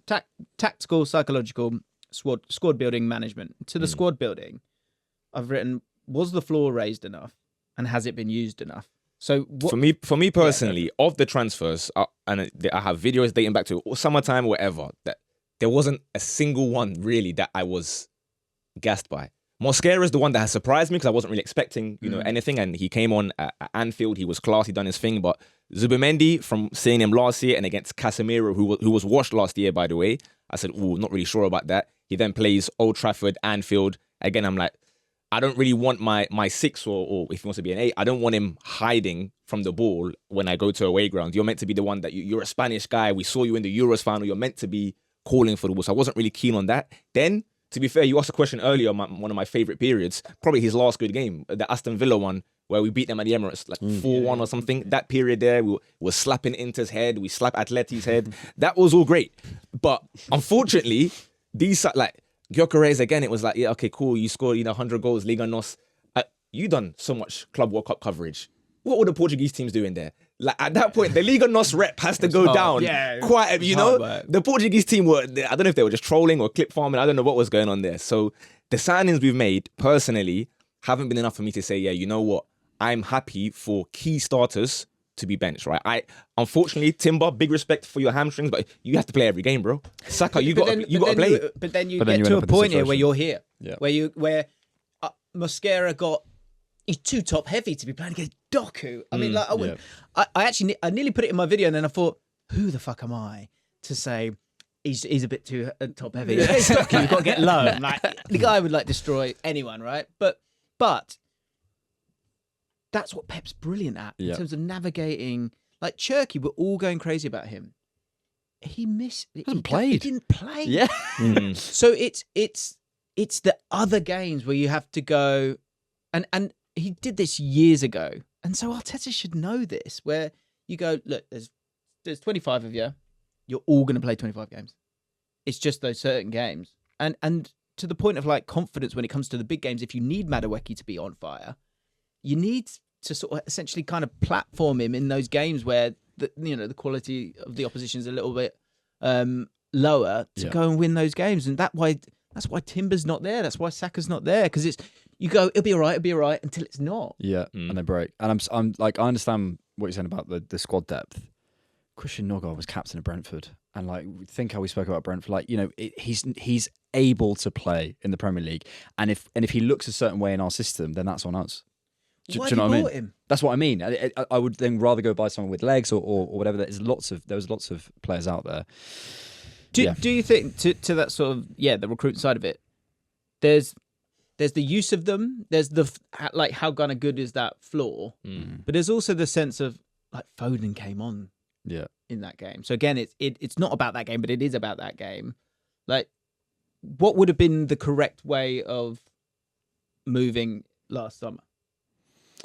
[SPEAKER 4] tactical, psychological, squad building, management. To the squad building, I've written: was the floor raised enough, and has it been used enough? So
[SPEAKER 2] for me personally, of the transfers, and I have videos dating back to summertime, whatever, that there wasn't a single one really that I was gassed by. Mosquera is the one that has surprised me because I wasn't really expecting, anything. And he came on at Anfield. He was class. He done his thing. But Zubimendi, from seeing him last year and against Casemiro, who was washed last year, by the way, I said, not really sure about that. He then plays Old Trafford, Anfield. Again, I'm like, I don't really want my 6 or if he wants to be an 8, I don't want him hiding from the ball when I go to away ground. You're meant to be the one that you're a Spanish guy. We saw you in the Euros final. You're meant to be calling for the ball. So I wasn't really keen on that. Then, to be fair, you asked a question earlier on one of my favourite periods, probably his last good game, the Aston Villa one, where we beat them at the Emirates, like 4-1 or something. That period there, we were slapping Inter's head. We slapped Atleti's head. That was all great. But unfortunately, these, like, Gyökeres, again, it was like, yeah, okay, cool. You scored, 100 goals, Liga NOS. You done so much Club World Cup coverage. What were the Portuguese teams doing there? Like, at that point, the Liga NOS rep has to go down.
[SPEAKER 4] Yeah,
[SPEAKER 2] quite, the Portuguese team were, I don't know if they were just trolling or clip farming. I don't know what was going on there. So the signings we've made, personally, haven't been enough for me to say, yeah, you know what? I'm happy for key starters to be benched, right? Unfortunately, Timber, big respect for your hamstrings, but you have to play every game, bro. Saka, you got to play.
[SPEAKER 4] But then you get to a point here where you're here, where Mosquera he's too top heavy to be playing against Doku. I mean, like I nearly put it in my video, and then I thought, who the fuck am I to say he's a bit too top heavy? It's Doku, you've got to get low. Like, the guy would like destroy anyone, right? But that's what Pep's brilliant at in terms of navigating. Like Cherky, we're all going crazy about him. He hasn't played. He didn't play.
[SPEAKER 3] Yeah.
[SPEAKER 4] So it's the other games where you have to go, and he did this years ago, and so Arteta should know this. Where you go, look, there's 25 of you. You're all going to play 25 games. It's just those certain games, and to the point of like confidence when it comes to the big games. If you need Madueke to be on fire, you need to sort of essentially kind of platform him in those games where the quality of the opposition is a little bit lower to go and win those games. And that's why Timber's not there. That's why Saka's not there, because you go, it'll be all right until it's not. Yeah,
[SPEAKER 3] and they break. And I'm like, I understand what you're saying about the squad depth. Christian Norgard was captain of Brentford, and like, think how we spoke about Brentford. Like, he's able to play in the Premier League, and if he looks a certain way in our system, then that's on us. Do you know what I mean? Him? That's what I mean. I would then rather go buy someone with legs or whatever. There was lots of players out there.
[SPEAKER 4] Do you think to that sort of the recruiting side of it? There's the use of them. There's the like how kind of good is that floor, but there's also the sense of like Thogden came on in that game. So again, it's not about that game, but it is about that game. Like, what would have been the correct way of moving last summer?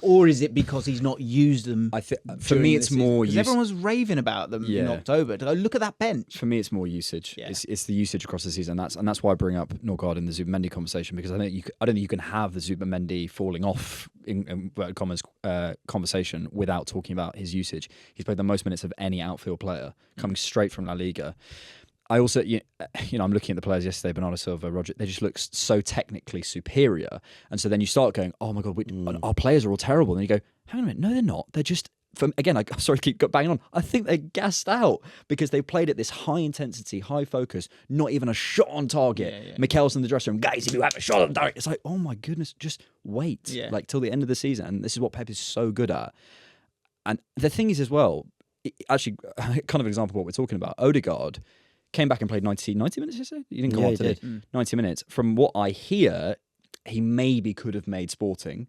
[SPEAKER 4] Or is it because he's not used them?
[SPEAKER 3] For me, it's more
[SPEAKER 4] usage. Everyone was raving about them in October. To go, look at that bench.
[SPEAKER 3] For me, it's more usage. Yeah. It's the usage across the season, and that's why I bring up Norgard in the Zubimendi conversation, because I don't think you can have the Zubimendi falling off in conversation without talking about his usage. He's played the most minutes of any outfield player coming straight from La Liga. I also, I'm looking at the players yesterday, Bernardo Silva, Roger, they just look so technically superior. And so then you start going, oh my God, our players are all terrible. And you go, hang on a minute, no, they're not. They're just, I'm sorry to keep banging on. I think they're gassed out because they played at this high intensity, high focus, not even a shot on target. Yeah. Mikel's in the dressing room, guys, if you have a shot on target, it's like, oh my goodness, just wait, like till the end of the season. And this is what Pep is so good at. And the thing is as well, actually, kind of an example of what we're talking about, Odegaard came back and played 90 minutes yesterday? You didn't come on today. 90 minutes. From what I hear, he maybe could have made Sporting,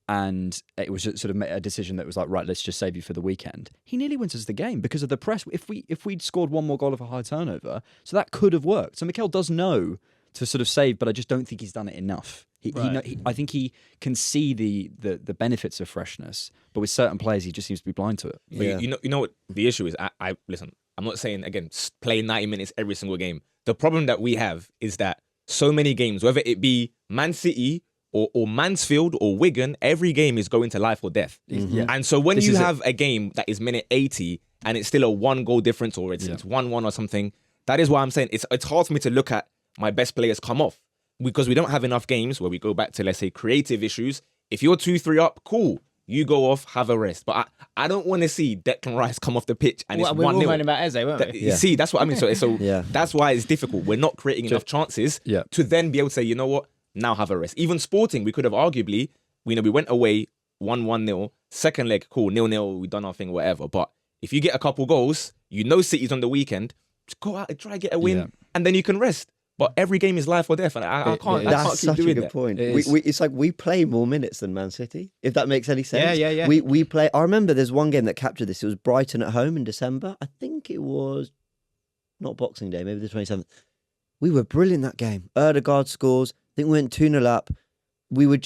[SPEAKER 3] and it was just sort of a decision that was like, right, let's just save you for the weekend. He nearly wins us the game because of the press. If we'd scored one more goal of a high turnover, so that could have worked. So Mikel does know to sort of save, but I just don't think he's done it enough. I think he can see the benefits of freshness, but with certain players, he just seems to be blind to it.
[SPEAKER 2] Yeah. You know what the issue is? I listen. I'm not saying, again, play 90 minutes every single game. The problem that we have is that so many games, whether it be Man City or Mansfield or Wigan, every game is going to life or death.
[SPEAKER 3] Yeah.
[SPEAKER 2] And so when you have a game that is minute 80 and it's still a 1-goal difference or it's 1-1 or something, that is why I'm saying it's hard for me to look at my best players come off because we don't have enough games where we go back to, let's say, creative issues. If you're 2-3 up, cool. You go off, have a rest. But I don't want to see Declan Rice come off the pitch and it's 1-0.
[SPEAKER 4] We were moaning about Eze, weren't we?
[SPEAKER 2] You see, that's what I mean. So that's why it's difficult. We're not creating enough chances to then be able to say, you know what, now have a rest. Even Sporting, we could have arguably, we went away 1-1-0. Second leg, cool, 0-0, we done our thing, whatever. But if you get a couple goals, you know City's on the weekend, just go out and try to get a win and then you can rest. But every game is life or death, and I can't.
[SPEAKER 1] That's
[SPEAKER 2] keep
[SPEAKER 1] such
[SPEAKER 2] doing
[SPEAKER 1] a good
[SPEAKER 2] that.
[SPEAKER 1] point. It's like we play more minutes than Man City, if that makes any sense.
[SPEAKER 4] Yeah.
[SPEAKER 1] We play. I remember there's one game that captured this. It was Brighton at home in December. I think it was not Boxing Day, maybe the 27th. We were brilliant that game. Odegaard scores. I think we went 2-0 up. We were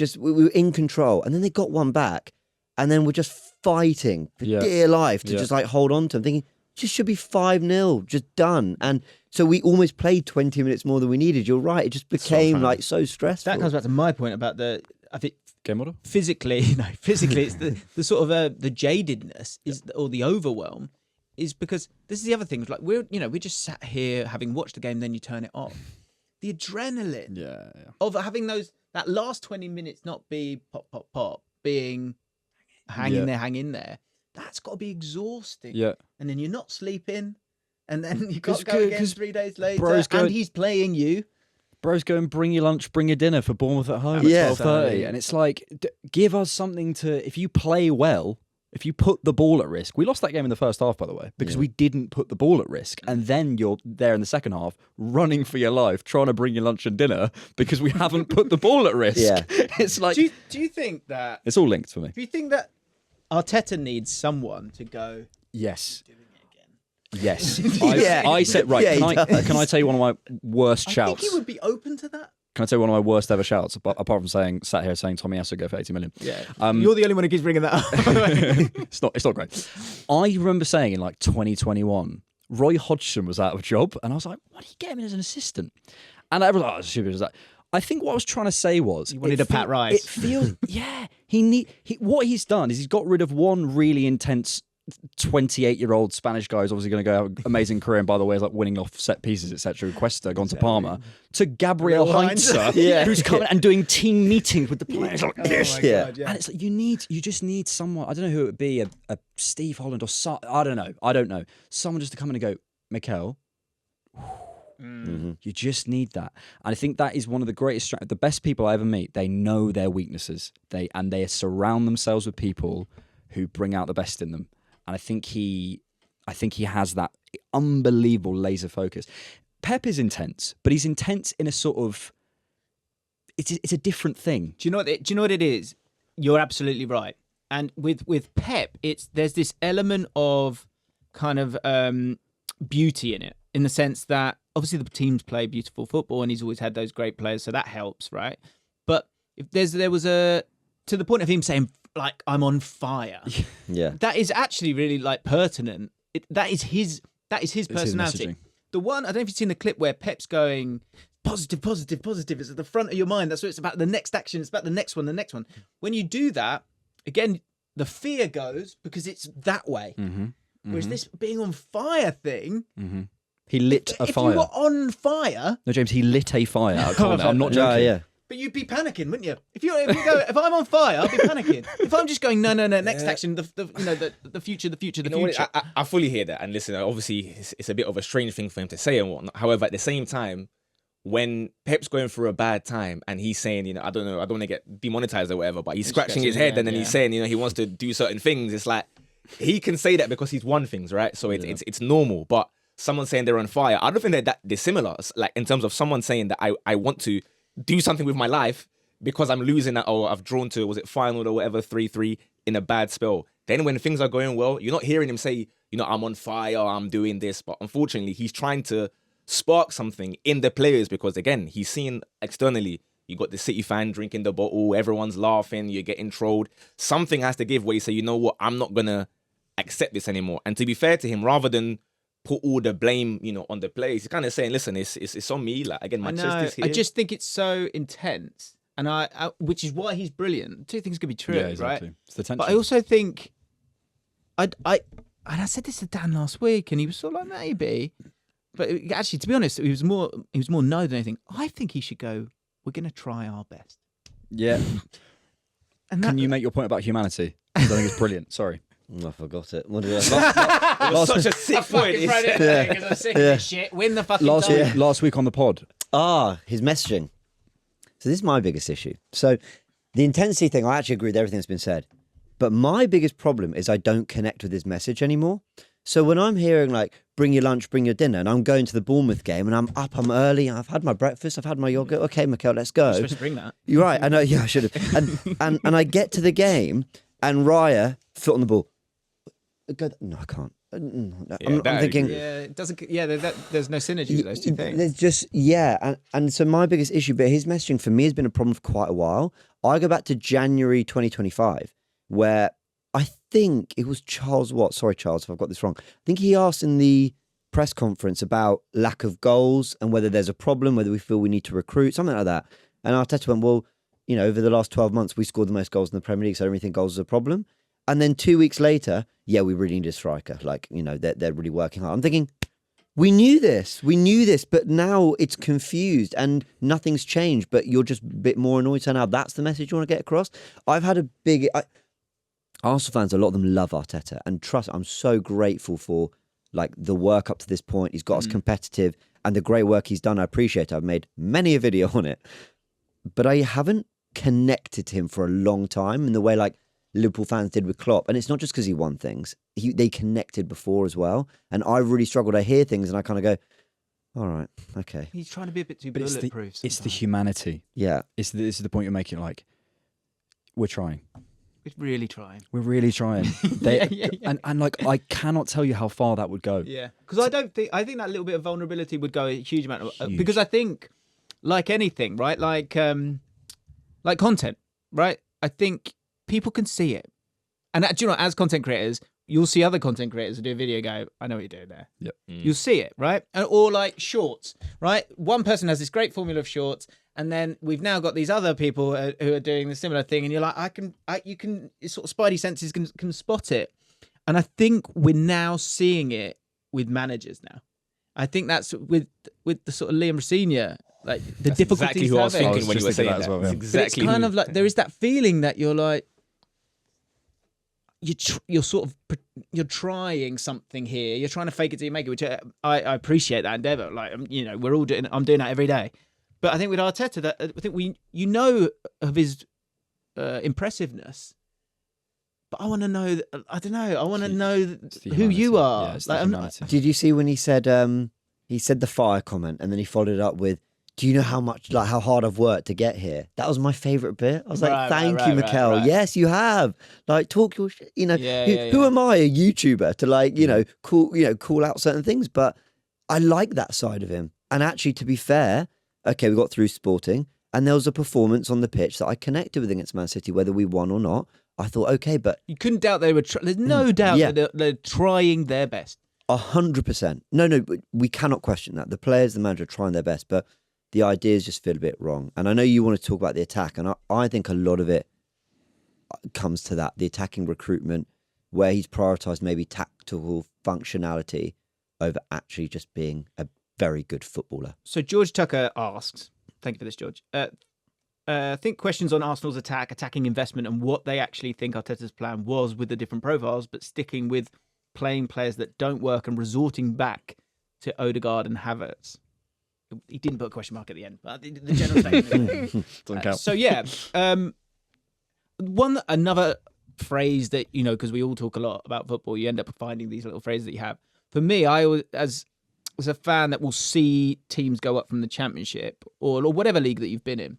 [SPEAKER 1] in control, and then they got one back, and then we're just fighting for dear life to just like hold on to them, thinking just should be 5-0, just done. And so we almost played 20 minutes more than we needed. You're right. It just became like so stressful.
[SPEAKER 4] That comes back to my point about I think
[SPEAKER 3] Game model?
[SPEAKER 4] physically it's the sort of the jadedness or the overwhelm is because this is the other thing. Like we're just sat here having watched the game, then you turn it off. The adrenaline of having that last 20 minutes not be pop, pop, pop, being hang in there. That's got to be exhausting. Yeah. And then you're not sleeping. And then you got to go again 3 days later. And he's playing you.
[SPEAKER 3] Bro's going, bring your lunch, bring your dinner for Bournemouth at home at 12:30. And it's like, give us something to, if you play well, if you put the ball at risk. We lost that game in the first half, by the way, because we didn't put the ball at risk. And then you're there in the second half, running for your life, trying to bring your lunch and dinner because we haven't put the ball at risk. Yeah. It's like...
[SPEAKER 4] Do you think that...
[SPEAKER 3] It's all linked for me.
[SPEAKER 4] Do you think that Arteta needs someone to go...
[SPEAKER 3] Yes. Yes. I said, right, can I tell you one of my worst shouts?
[SPEAKER 4] I think he would be open to that.
[SPEAKER 3] Can I tell you one of my worst ever shouts, apart from sat here saying Tommy has to go for 80 million?
[SPEAKER 4] Yeah. You're the only one who keeps bringing that up.
[SPEAKER 3] It's not great. I remember saying in like 2021, Roy Hodgson was out of a job, and I was like, why do you get him in as an assistant? And everyone was like, oh, stupid as that. I think what I was trying to say was...
[SPEAKER 4] You wanted a Pat Rice.
[SPEAKER 3] It feels... what he's done is he's got rid of one really intense 28-year-old Spanish guy who's obviously going to go have an amazing career, and by the way, is like winning off set pieces, etc. Cuesta gone to Parma, to Gabriel Heinze, who's coming and doing team meetings with the players like this. And it's like you just need someone. I don't know who it would be, a Steve Holland or I don't know. Someone just to come in and go, Mikel. You just need that, and I think that is one of the greatest. The best people I ever meet, they know their weaknesses. They surround themselves with people who bring out the best in them. And I think he has that unbelievable laser focus. Pep is intense, but he's intense in a sort of it's a different thing.
[SPEAKER 4] Do you know what it is? You're absolutely right. And with Pep, there's this element of kind of beauty in it, in the sense that obviously the teams play beautiful football, and he's always had those great players, so that helps, right? But if there was to the point of him saying, like, I'm on fire. Yeah. That is actually really like pertinent. That is his personality.
[SPEAKER 3] His
[SPEAKER 4] the one, I don't know if you've seen the clip where Pep's going positive. It's at the front of your mind. That's what it's about. The next action. It's about the next one. When you do that, again, the fear goes because it's that way. Whereas this being on fire thing,
[SPEAKER 3] he lit a fire.
[SPEAKER 4] If you were on fire,
[SPEAKER 3] no, James, he lit a fire. I'm not joking.
[SPEAKER 1] Yeah.
[SPEAKER 4] But you'd be panicking, wouldn't you? If you go, if I'm on fire, I'll be panicking. If I'm just going, no, next action, the future.
[SPEAKER 2] I fully hear that, and listen, obviously it's a bit of a strange thing for him to say and whatnot. However, at the same time, when Pep's going through a bad time and he's saying, I don't want to get demonetized or whatever, but he's scratching his head and then he's saying, he wants to do certain things. It's like he can say that because he's won things, right? So it's normal. But someone saying they're on fire, I don't think they're that dissimilar. Like in terms of someone saying that I want to do something with my life because I'm losing that, or I've drawn to, was it final or whatever, 3-3 in a bad spell. Then when things are going well, you're not hearing him say, I'm on fire, I'm doing this. But unfortunately, he's trying to spark something in the players because, again, he's seen externally, you got the City fan drinking the bottle, everyone's laughing, you're getting trolled. Something has to give where you say, you know what, I'm not going to accept this anymore. And to be fair to him, rather than put all the blame, on the players. He's kind of saying, listen, it's on me. Like, again, my chest is here.
[SPEAKER 4] I just think it's so intense, and I which is why he's brilliant. Two things could be true,
[SPEAKER 3] Yeah, exactly.
[SPEAKER 4] right?
[SPEAKER 3] It's the tension.
[SPEAKER 4] But I also think, and I said this to Dan last week, and he was sort of like, maybe. But actually, to be honest, he was more no than anything. I think he should go, we're going to try our best.
[SPEAKER 3] Yeah.
[SPEAKER 4] And
[SPEAKER 3] Can you make your point about humanity? 'Cause I think it's brilliant. Sorry.
[SPEAKER 1] I forgot it. What did I
[SPEAKER 2] It was such a sick point.
[SPEAKER 4] because I'm sick of this shit. Win the fucking time.
[SPEAKER 3] Last week on the pod.
[SPEAKER 1] His messaging. So this is my biggest issue. So the intensity thing, I actually agree with everything that's been said. But my biggest problem is I don't connect with his message anymore. So when I'm hearing like, bring your lunch, bring your dinner, and I'm going to the Bournemouth game and I'm up, I'm early, I've had my breakfast, I've had my yogurt. Okay, Mikel, let's go.
[SPEAKER 4] You're supposed to bring that.
[SPEAKER 1] You're right. I know. Yeah, I should have. And I get to the game and Raya, foot on the ball. No, I can't. I'm thinking.
[SPEAKER 4] Yeah, it doesn't. Yeah, there's no synergy with those two things.
[SPEAKER 1] There's just and so my biggest issue, but his messaging for me has been a problem for quite a while. I go back to January 2025, where I think it was Charles Watt. Sorry, Charles, if I've got this wrong. I think he asked in the press conference about lack of goals and whether there's a problem, whether we feel we need to recruit, something like that. And Arteta went, well, over the last 12 months, we scored the most goals in the Premier League, so I don't really think goals is a problem. And then 2 weeks later, we really need a striker. Like, they're really working hard. I'm thinking, we knew this, but now it's confused and nothing's changed, but you're just a bit more annoyed. So now that's the message you want to get across. I've had Arsenal fans, a lot of them love Arteta, and trust, I'm so grateful for like the work up to this point. He's got us competitive and the great work he's done. I appreciate it. I've made many a video on it, but I haven't connected to him for a long time in the way like Liverpool fans did with Klopp. And it's not just because he won things. They connected before as well. And I really struggled. I hear things and I kind of go, all right, okay.
[SPEAKER 4] He's trying to be a bit too
[SPEAKER 3] But
[SPEAKER 4] bulletproof.
[SPEAKER 3] it's the humanity.
[SPEAKER 1] Yeah.
[SPEAKER 3] This is the point you're making. Like, we're trying.
[SPEAKER 4] We're really trying.
[SPEAKER 3] We're really trying. And like, I cannot tell you how far that would go.
[SPEAKER 4] Yeah. Because I think that little bit of vulnerability would go a huge amount. Because I think, like anything, right? Like content, right? I think people can see it. And do you know, as content creators, you'll see other content creators who do a video go, I know what you're doing there.
[SPEAKER 3] Yep.
[SPEAKER 4] You'll see it, right? Or like shorts, right? One person has this great formula of shorts, and then we've now got these other people who are doing the similar thing, and you're like, you can sort of spidey senses can spot it. And I think we're now seeing it with managers now. I think that's with the sort of Liam Senior, like the difficulties.
[SPEAKER 2] Exactly who I was
[SPEAKER 4] having.
[SPEAKER 2] thinking when you were saying that
[SPEAKER 3] as well.
[SPEAKER 2] That's
[SPEAKER 3] Yeah.
[SPEAKER 2] exactly.
[SPEAKER 4] It's kind of like there is that feeling that you're like you're sort of you're trying something here. You're trying to fake it till you make it, which I appreciate that endeavor. Like we're all doing. I'm doing that every day. But I think with Arteta, that I think of his impressive-ness. But I want to know. I don't know. I want to know who you are.
[SPEAKER 3] Yeah, it's the humanity.
[SPEAKER 1] Did you see when he said the fire comment and then he followed it up with, do you know how hard I've worked to get here? That was my favourite bit. I was like, thank you, Mikel.
[SPEAKER 4] Right.
[SPEAKER 1] Yes, you have. Like, talk your shit. Who am I, a YouTuber, to like, call out certain things? But I like that side of him. And actually, to be fair, okay, we got through Sporting, and there was a performance on the pitch that I connected with against Man City, whether we won or not. I thought, okay, but
[SPEAKER 4] you couldn't doubt they were. There's no doubt that they're trying their best.
[SPEAKER 1] 100%. No, we cannot question that. The players, the manager, are trying their best, but the ideas just feel a bit wrong. And I know you want to talk about the attack, and I think a lot of it comes to that, the attacking recruitment, where he's prioritised maybe tactical functionality over actually just being a very good footballer.
[SPEAKER 4] So George Tucker asks, thank you for this, George. I think questions on Arsenal's attacking investment, and what they actually think Arteta's plan was with the different profiles, but sticking with playing players that don't work and resorting back to Odegaard and Havertz. He didn't put a question mark at the end, but the general statement.
[SPEAKER 3] Doesn't count.
[SPEAKER 4] So yeah, another phrase that because we all talk a lot about football, you end up finding these little phrases that you have. For me, I always, as a fan that will see teams go up from the Championship or whatever league that you've been in.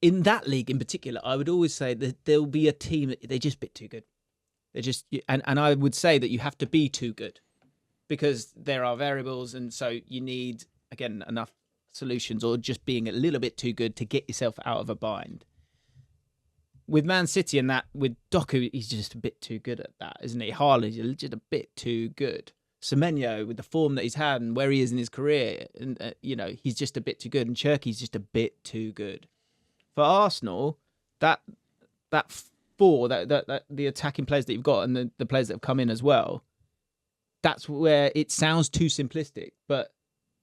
[SPEAKER 4] In that league in particular, I would always say that there'll be a team that they're just a bit too good. They're just, and I would say that you have to be too good because there are variables, and so you need, again, enough solutions, or just being a little bit too good to get yourself out of a bind. with Man City and that, with Doku, he's just a bit too good at that, isn't he? Haaland is just a bit too good. Semenyo, with the form that he's had and where he is in his career, and he's just a bit too good. And Cherki's just a bit too good. For Arsenal, that four, that the attacking players that you've got and the players that have come in as well, that's where it sounds too simplistic, but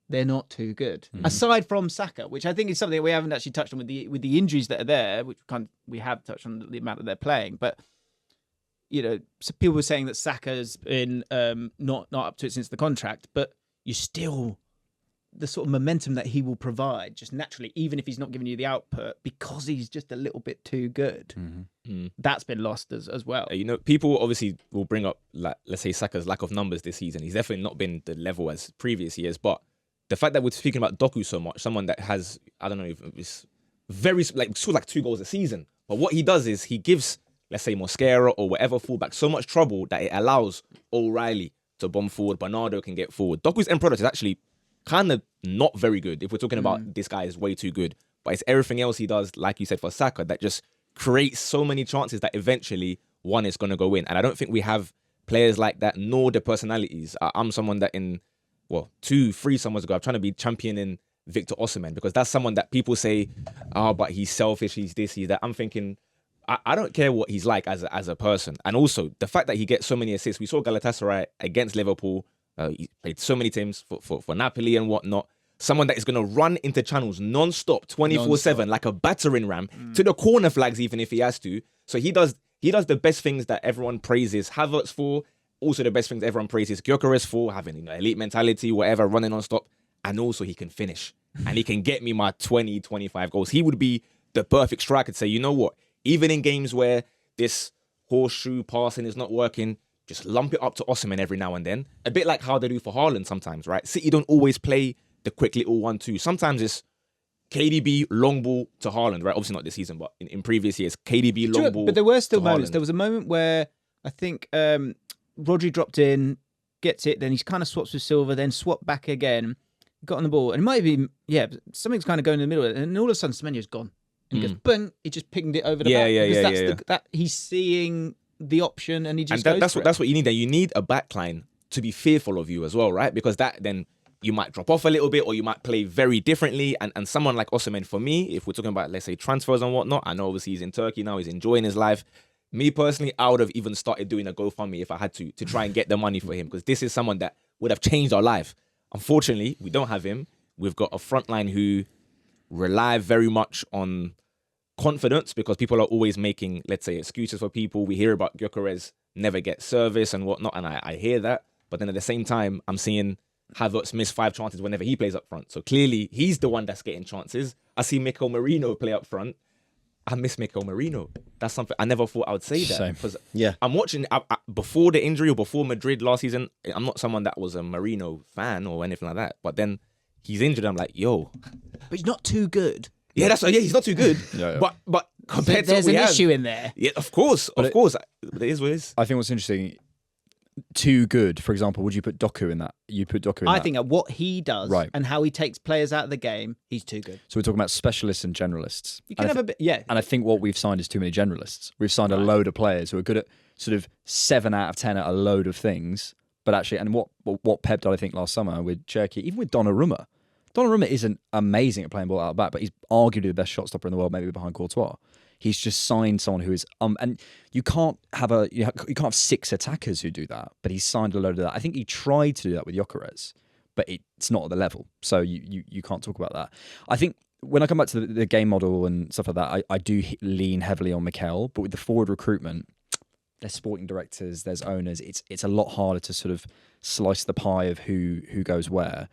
[SPEAKER 4] they're not too good. Aside from Saka, which I think is something we haven't actually touched on with the injuries that are there, which we have touched on the amount that they're playing, but so people were saying that Saka's been not up to it since the contract, but you still, the sort of momentum that he will provide just naturally, even if he's not giving you the output, because he's just a little bit too good. That's been lost as well.
[SPEAKER 2] People obviously will bring up, like, let's say, Saka's lack of numbers this season. He's definitely not been the level as previous years, but the fact that we're speaking about Doku so much, someone that has, I don't know, it's very, like 2 goals a season, but what he does is he gives, let's say, Mosquera or whatever fullback so much trouble that it allows O'Reilly to bomb forward. Bernardo can get forward. Doku's end product is actually kind of not very good if we're talking about this guy is way too good. But it's everything else he does, like you said, for Saka, that just creates so many chances that eventually one is going to go in. And I don't think we have players like that, nor the personalities. I'm someone that 2-3 summers ago, I'm trying to be championing Victor Osimhen, because that's someone that people say, but he's selfish, he's this, he's that. I'm thinking, I don't care what he's like as a person. And also, the fact that he gets so many assists. We saw Galatasaray against Liverpool. He played so many teams for Napoli and whatnot. Someone that is going to run into channels non-stop, 24/7, like a battering ram, to the corner flags even if he has to. So he does the best things that everyone praises Havertz for. Also the best things everyone praises Gyökeres for, having elite mentality, whatever, running non-stop. And also he can finish. And he can get me my 20, 25 goals. He would be the perfect striker to say, you know what? Even in games where this horseshoe passing is not working, just lump it up to Osimhen every now and then. A bit like how they do for Haaland sometimes, right? City don't always play the quick little 1-2. Sometimes it's KDB, long ball to Haaland, right? Obviously not this season, but in previous years, KDB, long ball.
[SPEAKER 4] But there were still
[SPEAKER 2] to
[SPEAKER 4] moments.
[SPEAKER 2] Haaland.
[SPEAKER 4] There was a moment where I think Rodri dropped in, gets it, then he kind of swaps with Silva, then swapped back again, got on the ball. And it might be, something's kind of going in the middle. And all of a sudden, Semenyo's gone. And he goes, boom, he just pinged it over the back. That he's seeing the option and he just goes
[SPEAKER 2] that's what you need. And you need a backline to be fearful of you as well, right? Because that then you might drop off a little bit or you might play very differently. And someone like Osimhen, for me, if we're talking about, let's say, transfers and whatnot, I know obviously he's in Turkey now, he's enjoying his life. Me personally, I would have even started doing a GoFundMe if I had to try and get the money for him, because this is someone that would have changed our life. Unfortunately, we don't have him. We've got a frontline who rely very much on confidence, because people are always making, let's say, excuses for people. We hear about Gyökeres never get service and whatnot, and I hear that. But then at the same time, I'm seeing Havertz miss 5 chances whenever he plays up front. So clearly, he's the one that's getting chances. I see Mikel Merino play up front. I miss Mikel Merino. That's something I never thought I would say that.
[SPEAKER 3] Same.
[SPEAKER 2] Because I'm watching before the injury or before Madrid last season. I'm not someone that was a Merino fan or anything like that. But then he's injured. I'm like, yo.
[SPEAKER 4] But he's not too good.
[SPEAKER 2] Yeah, he's not too good.
[SPEAKER 3] Yeah.
[SPEAKER 2] But compared to
[SPEAKER 4] there's
[SPEAKER 2] what we
[SPEAKER 4] an
[SPEAKER 2] have,
[SPEAKER 4] issue in there.
[SPEAKER 2] Yeah, of course. It is what it is.
[SPEAKER 3] I think what's interesting, too good, for example, would you put Doku in that? You put Doku in that?
[SPEAKER 4] I think at what he does and how he takes players out of the game, he's too good.
[SPEAKER 3] So we're talking about specialists and generalists.
[SPEAKER 4] You can have a bit,
[SPEAKER 3] And I think what we've signed is too many generalists. We've signed a load of players who are good at sort of 7 out of 10 at a load of things. But actually, and what Pep did, I think, last summer with Cherki, even with Donnarumma. Donnarumma isn't amazing at playing ball out of back, but he's arguably the best shot stopper in the world, maybe behind Courtois. He's just signed someone who is and you can't have 6 attackers who do that, but he's signed a load of that. I think he tried to do that with Gyökeres, but it's not at the level, so you can't talk about that. I think when I come back to the game model and stuff like that, I do lean heavily on Mikel, but with the forward recruitment, there's sporting directors, there's owners. It's a lot harder to sort of slice the pie of who goes where.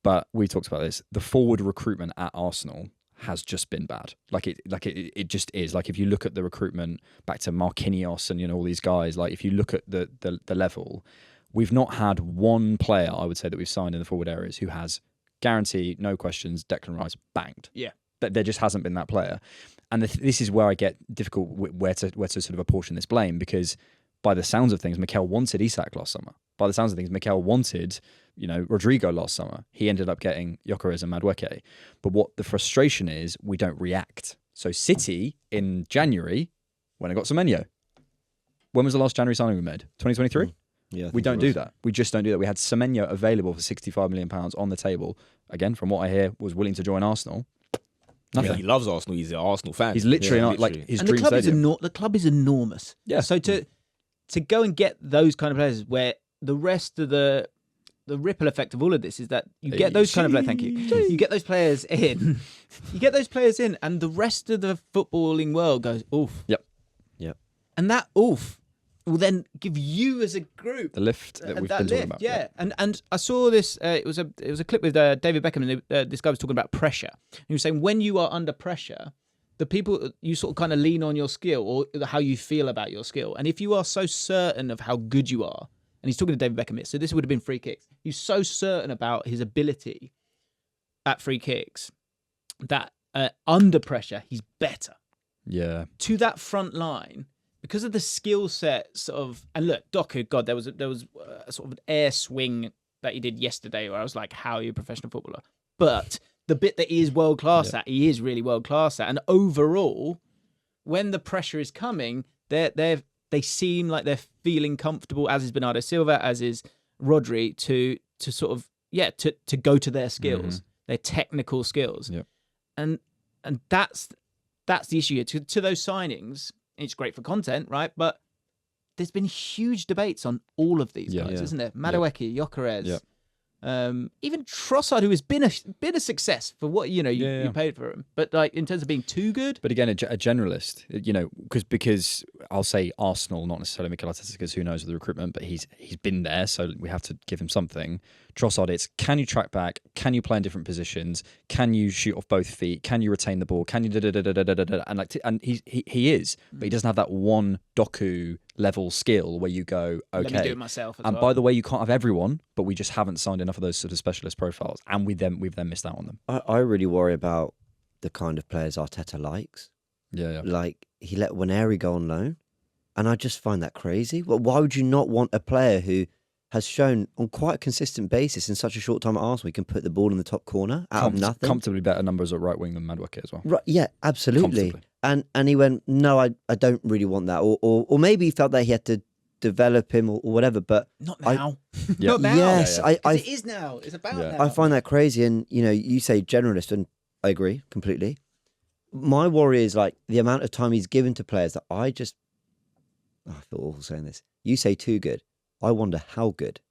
[SPEAKER 3] But we talked about this. The forward recruitment at Arsenal has just been bad. It just is. Like, if you look at the recruitment back to Marquinhos and all these guys, like if you look at the level, we've not had one player, I would say, that we've signed in the forward areas who has guarantee, no questions, Declan Rice banged.
[SPEAKER 4] Yeah.
[SPEAKER 3] There just hasn't been that player. And this is where I get difficult where to sort of apportion this blame, because by the sounds of things, Mikel wanted Isak last summer. By the sounds of things, Mikel wanted, Rodrigo last summer. He ended up getting Gyökeres and Madueke. But what the frustration is, we don't react. So City in January when I got Semenyo. When was the last January signing we made? 2023?
[SPEAKER 1] Yeah,
[SPEAKER 3] We don't do that. We just don't do that. We had Semenyo available for £65 million on the table. Again, from what I hear, was willing to join Arsenal. Nothing.
[SPEAKER 2] Yeah, he loves Arsenal. He's an Arsenal fan.
[SPEAKER 3] He's literally not like his dream stadium.
[SPEAKER 4] The club is enormous.
[SPEAKER 3] Yeah.
[SPEAKER 4] So to go and get those kind of players, where the rest of the ripple effect of all of this is that you get those kind of players. Thank you. You get those players in. And the rest of the footballing world goes oof.
[SPEAKER 3] Yep.
[SPEAKER 4] And that oof will then give you as a group
[SPEAKER 3] the lift that we've been talking about.
[SPEAKER 4] Yeah. And I saw this. It was a clip with David Beckham, and this guy was talking about pressure. And he was saying when you are under pressure, the people you sort of kind of lean on your skill or how you feel about your skill. And if you are so certain of how good you are, and he's talking to David Beckham here, so this would have been free kicks. He's so certain about his ability at free kicks that under pressure he's better.
[SPEAKER 3] Yeah.
[SPEAKER 4] To that front line. Because of the skill set, sort of, and look, Doku, God, there was a sort of an air swing that he did yesterday where I was like, how are you a professional footballer? But the bit that he is world class at, he is really world class at. And overall, when the pressure is coming, they seem like they're feeling comfortable, as is Bernardo Silva, as is Rodri, to sort of to go to their skills, their technical skills, and that's the issue here. To those signings. It's great for content, right? But there's been huge debates on all of these guys, isn't there? Madueke, Gyökeres, even Trossard, who has been a success for what you paid for him. But like in terms of being too good.
[SPEAKER 3] But again, a generalist, because I'll say Arsenal, not necessarily Mikel Arteta, because who knows with the recruitment, but he's been there, so we have to give him something. Trossard, it's can you track back? Can you play in different positions? Can you shoot off both feet? Can you retain the ball? Can you and he is, but he doesn't have that one Doku level skill where you go, okay.
[SPEAKER 4] Let me do it myself.
[SPEAKER 3] And by the way, you can't have everyone, but we just haven't signed enough of those sort of specialist profiles, and we've then missed out on them.
[SPEAKER 1] I really worry about the kind of players Arteta likes.
[SPEAKER 3] Yeah.
[SPEAKER 1] Like he let Waneri go on loan, and I just find that crazy. Well, why would you not want a player who has shown on quite a consistent basis in such a short time at Arsenal, he can put the ball in the top corner out of nothing.
[SPEAKER 3] Comfortably better numbers at right wing than Madueke as well.
[SPEAKER 1] Right, yeah, absolutely. And he went, no, I don't really want that. Or maybe he felt that he had to develop him or whatever, but...
[SPEAKER 4] Not now.
[SPEAKER 1] Not now. Yes.
[SPEAKER 4] It is now. It's about now.
[SPEAKER 1] I find that crazy. And, you say generalist, and I agree completely. My worry is like the amount of time he's given to players that I feel awful saying this. You say too good. I wonder how good,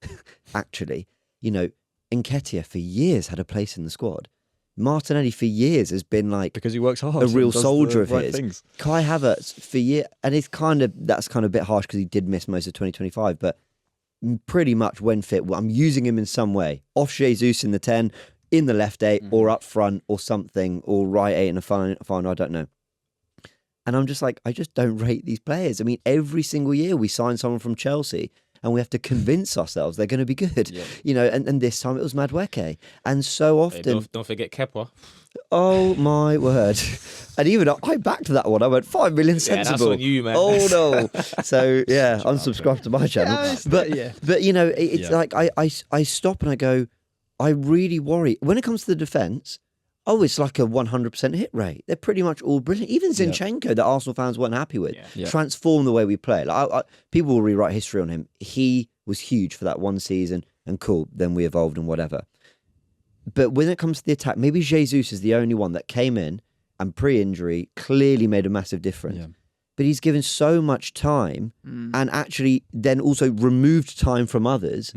[SPEAKER 1] actually. Nketiah for years had a place in the squad. Martinelli for years has been like
[SPEAKER 3] because he works hard,
[SPEAKER 1] a real soldier of
[SPEAKER 3] right
[SPEAKER 1] his.
[SPEAKER 3] Things.
[SPEAKER 1] Kai Havertz for years, and that's kind of a bit harsh because he did miss most of 2025. But pretty much when fit, I'm using him in some way. Off Jesus in the 10, in the left 8, or up front, or something, or right 8 in a final. I don't know. And I'm just like, I just don't rate these players. I mean, every single year we sign someone from Chelsea. And we have to convince ourselves they're going to be good, and this time it was Madueke. And so often...
[SPEAKER 2] Hey, don't forget Kepa.
[SPEAKER 1] Oh, my word. And even I backed that one. I went, 5 million sensible.
[SPEAKER 2] Yeah, that's on you, man.
[SPEAKER 1] Oh, no. So, yeah, unsubscribe to my channel. But it's like I stop and I go, I really worry. When it comes to the defence... Oh, it's like a 100% hit rate. They're pretty much all brilliant. Even Zinchenko, that Arsenal fans weren't happy with, transformed the way we play. Like people will rewrite history on him. He was huge for that one season, and cool, then we evolved and whatever. But when it comes to the attack, maybe Jesus is the only one that came in and pre-injury clearly made a massive difference. Yeah. But he's given so much time and actually then also removed time from others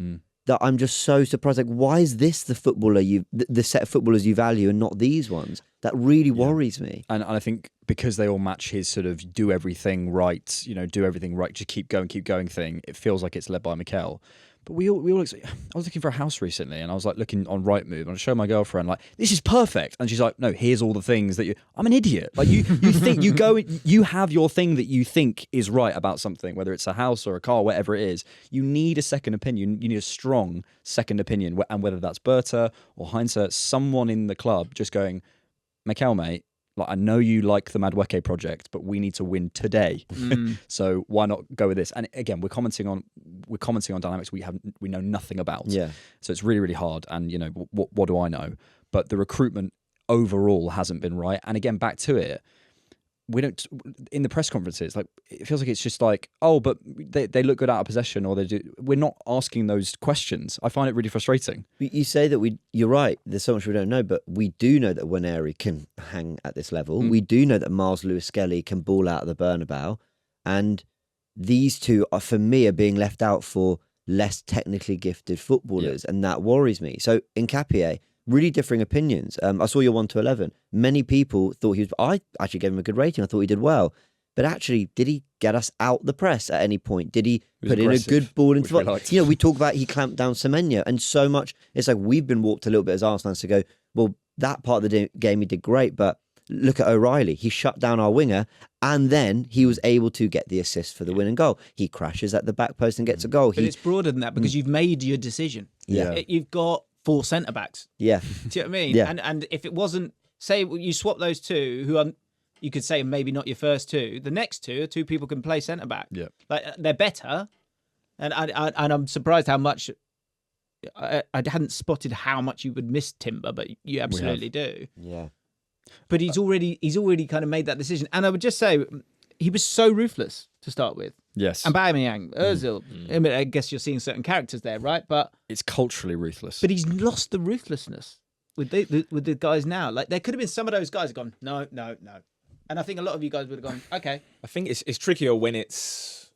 [SPEAKER 1] that I'm just so surprised. Like, why is this the footballer the set of footballers you value and not these ones? That really worries me.
[SPEAKER 3] And I think because they all match his sort of do everything right, just keep going thing, it feels like it's led by Mikel. But I was looking for a house recently, and I was like looking on Rightmove, and I showed my girlfriend like, this is perfect, and she's like, no, here's all the things that I'm an idiot. Like you think you have your thing that you think is right about something, whether it's a house or a car, whatever it is. You need a second opinion. You need a strong second opinion, and whether that's Berta or Heinze, someone in the club just going, Mikel, mate. Like, I know you like the Madueke project, but we need to win today. So why not go with this? And again, we're commenting on dynamics we know nothing about.
[SPEAKER 1] Yeah.
[SPEAKER 3] So it's really, really hard. And what do I know? But the recruitment overall hasn't been right. And again, back to it, we don't in the press conferences. Like it feels like it's just like, oh, but they look good out of possession, or they do. We're not asking those questions. I find it really frustrating.
[SPEAKER 1] You say that you're right. There's so much we don't know, but we do know that Waneri can hang at this level. We do know that Miles Lewis-Skelly can ball out of the Bernabeu, and these two are, for me, are being left out for less technically gifted footballers, and that worries me. So Nketiah, really differing opinions. I saw your 1 to 11. Many people thought he was. I actually gave him a good rating. I thought he did well. But actually, did he get us out the press at any point? Did he put in a good ball into it? We talk about he clamped down Semenyo, and so much. It's like we've been warped a little bit as Arsenal fans to go, well, that part of the game he did great, but look at O'Reilly. He shut down our winger, and then he was able to get the assist for the winning goal. He crashes at the back post and gets a goal.
[SPEAKER 4] But it's broader than that because you've made your decision.
[SPEAKER 1] Yeah.
[SPEAKER 4] You've got 4 centre-backs.
[SPEAKER 1] Yeah.
[SPEAKER 4] Do you know what I mean?
[SPEAKER 1] Yeah.
[SPEAKER 4] And if it wasn't, say you swap those two, who are, you could say maybe not your first two, the next two are two people can play centre-back.
[SPEAKER 3] Yeah.
[SPEAKER 4] Like, they're better. And I'm surprised how much, I hadn't spotted how much you would miss Timber, but you absolutely do.
[SPEAKER 1] Yeah.
[SPEAKER 4] But he's already kind of made that decision. And I would just say, he was so ruthless to start with.
[SPEAKER 3] Yes.
[SPEAKER 4] And Aubameyang, Ozil. I mean, I guess you're seeing certain characters there, right? But
[SPEAKER 3] it's culturally ruthless.
[SPEAKER 4] But he's lost the ruthlessness with the guys now. Like, there could have been some of those guys who've gone, no. And I think a lot of you guys would have gone, okay.
[SPEAKER 2] I think it's trickier when it's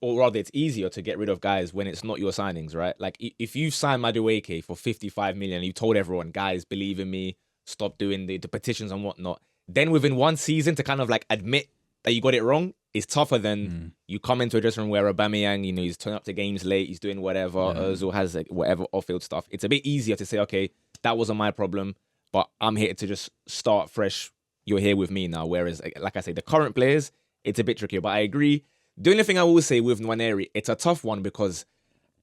[SPEAKER 2] easier to get rid of guys when it's not your signings, right? Like, if you signed Madueke for 55 million, you told everyone, guys, believe in me, stop doing the petitions and whatnot. Then within one season to kind of like admit that you got it wrong is tougher than you come into a dressing room where Aubameyang, he's turning up to games late, he's doing whatever, Ozil has like whatever off-field stuff. It's a bit easier to say, okay, that wasn't my problem, but I'm here to just start fresh. You're here with me now. Whereas, like I say, the current players, it's a bit trickier. But I agree. The only thing I will say with Nwaneri, it's a tough one because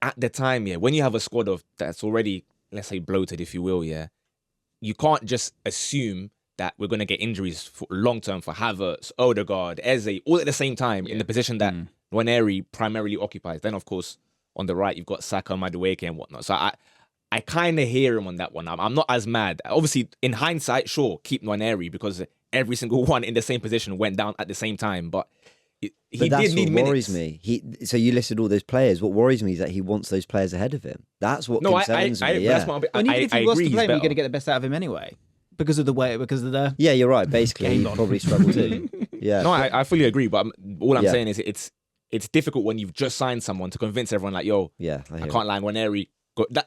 [SPEAKER 2] at the time, when you have a squad that's already, let's say, bloated, if you will, you can't just assume that we're going to get injuries for long-term for Havertz, Odegaard, Eze, all at the same time in the position that Nwaneri primarily occupies. Then, of course, on the right, you've got Saka, Madueke and whatnot. So I kind of hear him on that one. I'm not as mad. Obviously, in hindsight, sure, keep Nwaneri because every single one in the same position went down at the same time. But he did need minutes.
[SPEAKER 1] What worries me. So you listed all those players. What worries me is that he wants those players ahead of him. That's what concerns me.
[SPEAKER 2] That's what
[SPEAKER 4] even if he was to play him, you're going to get the best out of him anyway. Because of the
[SPEAKER 1] Yeah, you're right. Basically, he probably struggled too. Yeah.
[SPEAKER 2] No, I fully agree. But all I'm saying is it's difficult when you've just signed someone to convince everyone like, yo, I can't lie, Nwaneri.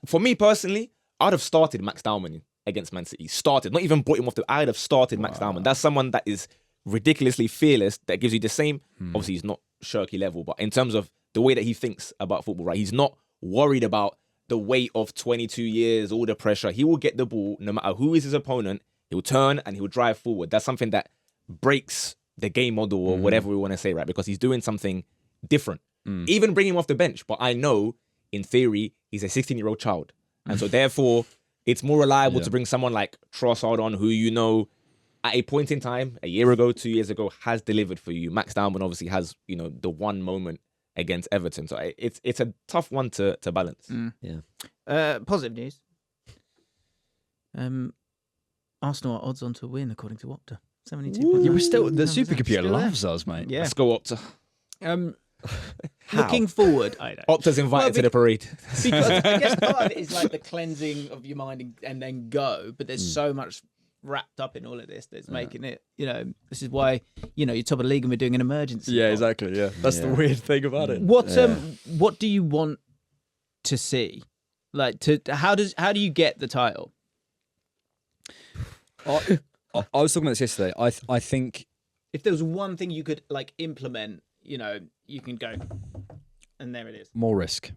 [SPEAKER 2] For me personally, I'd have started Max Dowman against Man City. Not even brought him off I'd have started Max Dowman. That's someone that is ridiculously fearless, that gives you the same, obviously he's not Shirky level, but in terms of the way that he thinks about football, right? He's not worried about the weight of 22 years, all the pressure. He will get the ball, no matter who is his opponent, he'll turn and he'll drive forward. That's something that breaks the game model or whatever we want to say, right? Because he's doing something different. Even bring him off the bench, but I know, in theory, he's a 16-year-old child. And so therefore, it's more reliable to bring someone like Trossard on, who you know, at a point in time, a year ago, 2 years ago, has delivered for you. Max Dowman obviously has, the one moment against Everton. So it's a tough one to balance.
[SPEAKER 1] Yeah.
[SPEAKER 4] Positive news. Arsenal are odds on to win, according to Opta. 72.
[SPEAKER 3] Yeah, we're still, the supercomputer loves us, mate.
[SPEAKER 4] Yeah.
[SPEAKER 2] Let's go Opta.
[SPEAKER 4] Looking forward, I don't.
[SPEAKER 2] Opta's invited to the parade.
[SPEAKER 4] Because I guess part of it is like the cleansing of your mind and then go, but there's so much wrapped up in all of this that's making it, this is why, you're top of the league and we're doing an emergency.
[SPEAKER 3] Yeah, exactly. Yeah. That's the weird thing about it.
[SPEAKER 4] What do you want to see? Like, how do you get the title?
[SPEAKER 3] I was talking about this yesterday. I think
[SPEAKER 4] if there was one thing you could implement, you can go, and there it is.
[SPEAKER 3] More risk,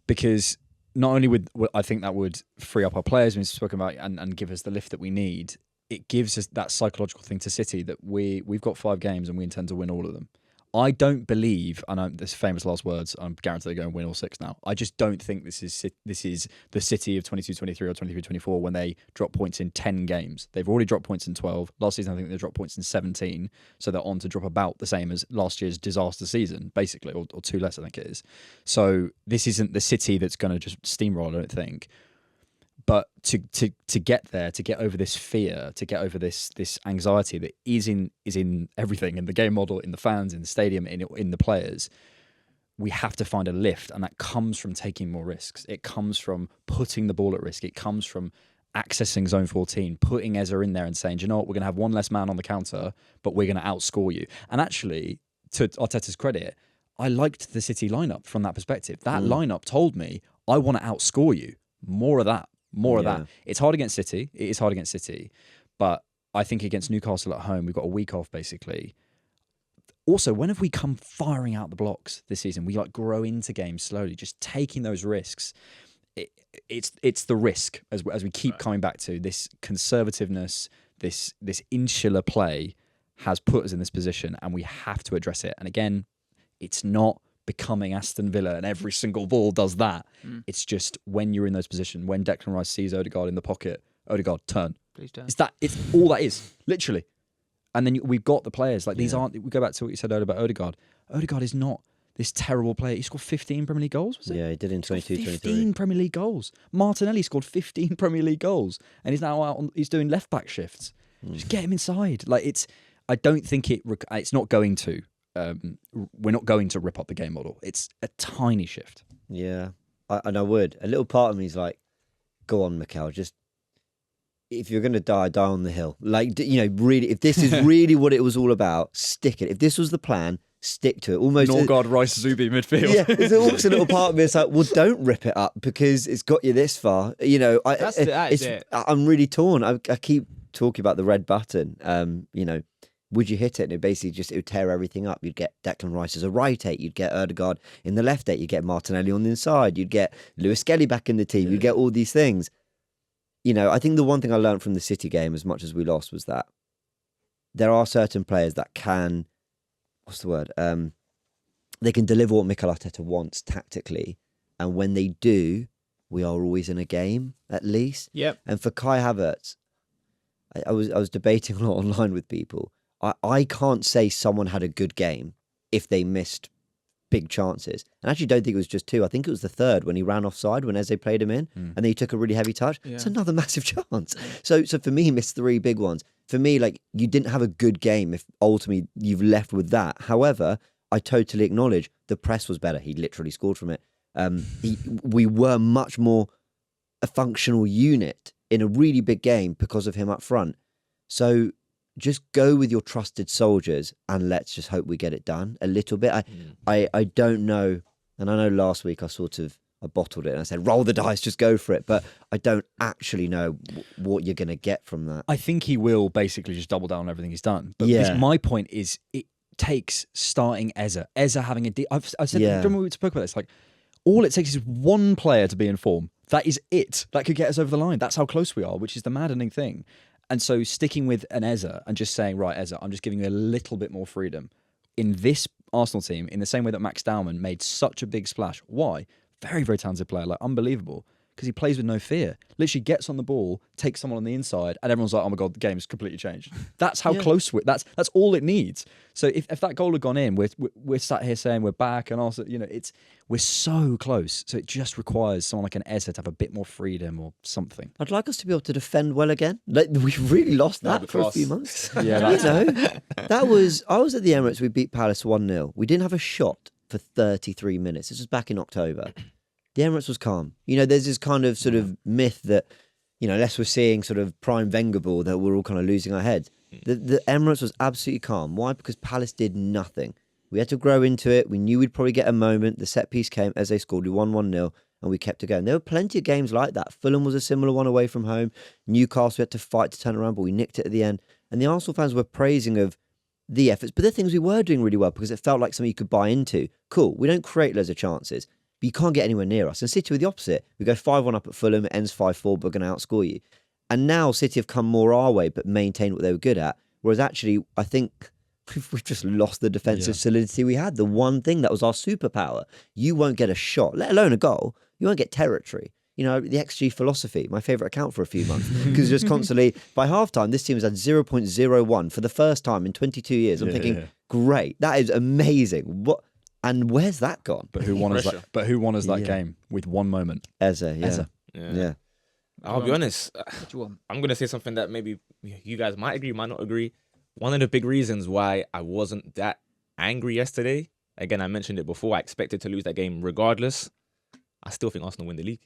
[SPEAKER 3] because not only would I think that would free up our players we've spoken about and give us the lift that we need. It gives us that psychological thing to City that we've got 5 games and we intend to win all of them. I don't believe, and this famous last words, I'm guaranteed they're going to win all 6 now. I just don't think this is the City of 22-23 or 23-24 when they drop points in 10 games. They've already dropped points in 12. Last season, I think they dropped points in 17. So they're on to drop about the same as last year's disaster season, basically, or 2 less, I think it is. So this isn't the City that's going to just steamroll, I don't think. But to get there, to get over this fear, to get over this anxiety that is in everything, in the game model, in the fans, in the stadium, in the players, we have to find a lift, and that comes from taking more risks. It comes from putting the ball at risk. It comes from accessing zone 14, putting Eza in there and saying, do you know what, we're going to have one less man on the counter, but we're going to outscore you. And actually, to Arteta's credit, I liked the City lineup from that perspective. That lineup told me, I want to outscore you. More of that. More of that. It's hard against City. It is hard against City. But I think against Newcastle at home, we've got a week off, basically. Also, when have we come firing out the blocks this season? We grow into games slowly, just taking those risks. It's the risk as we keep coming back to this conservativeness, this insular play has put us in this position, and we have to address it. And again, it's not becoming Aston Villa and every single ball does that. It's just when you're in those positions, when Declan Rice sees Odegaard in the pocket, Odegaard, turn.
[SPEAKER 4] Please turn.
[SPEAKER 3] It's all that is, literally. And then we've got the players. These aren't... We go back to what you said earlier about Odegaard. Odegaard is not this terrible player. He scored 15 Premier League goals, was it?
[SPEAKER 1] Yeah, he did in 22,
[SPEAKER 3] 15 Premier League goals. Martinelli scored 15 Premier League goals. And he's now out he's doing left-back shifts. Just get him inside. I don't think it's not going to... we're not going to rip up the game model. It's a tiny shift.
[SPEAKER 1] Yeah, and I would. A little part of me is like, go on, Mikel, just... If you're going to die on the hill. Really, if this is really what it was all about, stick it. If this was the plan, stick to it. Almost
[SPEAKER 3] Norgard, Rice, Zubi midfield.
[SPEAKER 1] Yeah, there's also a little part of me that's like, well, don't rip it up because it's got you this far. I'm really torn. I keep talking about the red button. Would you hit it? And it basically it would tear everything up. You'd get Declan Rice as a right 8. You'd get Odegaard in the left 8. You'd get Martinelli on the inside. You'd get Lewis Skelly back in the team. You'd get all these things. I think the one thing I learned from the City game, as much as we lost, was that there are certain players that can, they can deliver what Mikel Arteta wants tactically. And when they do, we are always in a game, at least.
[SPEAKER 4] Yep.
[SPEAKER 1] And for Kai Havertz, I was debating a lot online with people. I can't say someone had a good game if they missed big chances. And I actually don't think it was just 2. I think it was the third when he ran offside when Eze played him in and then he took a really heavy touch. Yeah. It's another massive chance. So for me, he missed 3 big ones. For me, you didn't have a good game if ultimately you've left with that. However, I totally acknowledge the press was better. He literally scored from it. We were much more a functional unit in a really big game because of him up front. So just go with your trusted soldiers and let's just hope we get it done a little bit. I don't know, and I know last week I bottled it and I said roll the dice, just go for it, but I don't actually know what you're going to get from that.
[SPEAKER 3] I think he will basically just double down on everything he's done. But my point is it takes starting Eza having I said, remember we spoke about this, all it takes is one player to be in form. That is it. That could get us over the line. That's how close we are, which is the maddening thing. And so sticking with an Eza and just saying, right, Eza, I'm just giving you a little bit more freedom. In this Arsenal team, in the same way that Max Dowman made such a big splash. Why? Very, very talented player, unbelievable. Because he plays with no fear. Literally gets on the ball, takes someone on the inside, and everyone's like, oh my God, the game's completely changed. That's how close that's all it needs. So if that goal had gone in, we're sat here saying we're back, and also, we're so close. So it just requires someone like an Eza to have a bit more freedom or something.
[SPEAKER 1] I'd like us to be able to defend well again. We've really lost that for a few months.
[SPEAKER 3] Yeah,
[SPEAKER 1] I was at the Emirates, we beat Palace 1-0. We didn't have a shot for 33 minutes. This was back in October. The Emirates was calm. There's this kind of sort of myth that, unless we're seeing sort of prime Wenger ball, that we're all kind of losing our heads. The Emirates was absolutely calm. Why? Because Palace did nothing. We had to grow into it. We knew we'd probably get a moment. The set piece came as they scored. We won 1-0 and we kept it going. There were plenty of games like that. Fulham was a similar one away from home. Newcastle had to fight to turn around, but we nicked it at the end. And the Arsenal fans were praising of the efforts, but the things we were doing really well because it felt like something you could buy into. Cool. We don't create loads of chances, but you can't get anywhere near us. And City were the opposite. We go 5-1 up at Fulham, it ends 5-4, but we're going to outscore you. And now City have come more our way, but maintained what they were good at. Whereas actually, I think we've just lost the defensive solidity we had. The one thing that was our superpower. You won't get a shot, let alone a goal. You won't get territory. The XG philosophy, my favourite account for a few months. Because just constantly, by halftime, this team has had 0.01 for the first time in 22 years. I'm thinking, great, that is amazing. What? And where's that gone?
[SPEAKER 3] But who won us that game with one moment?
[SPEAKER 1] Eze. Yeah.
[SPEAKER 2] I'll be honest.
[SPEAKER 4] What do you want?
[SPEAKER 2] I'm gonna say something that maybe you guys might agree, might not agree. One of the big reasons why I wasn't that angry yesterday, again, I mentioned it before, I expected to lose that game regardless. I still think Arsenal win the league.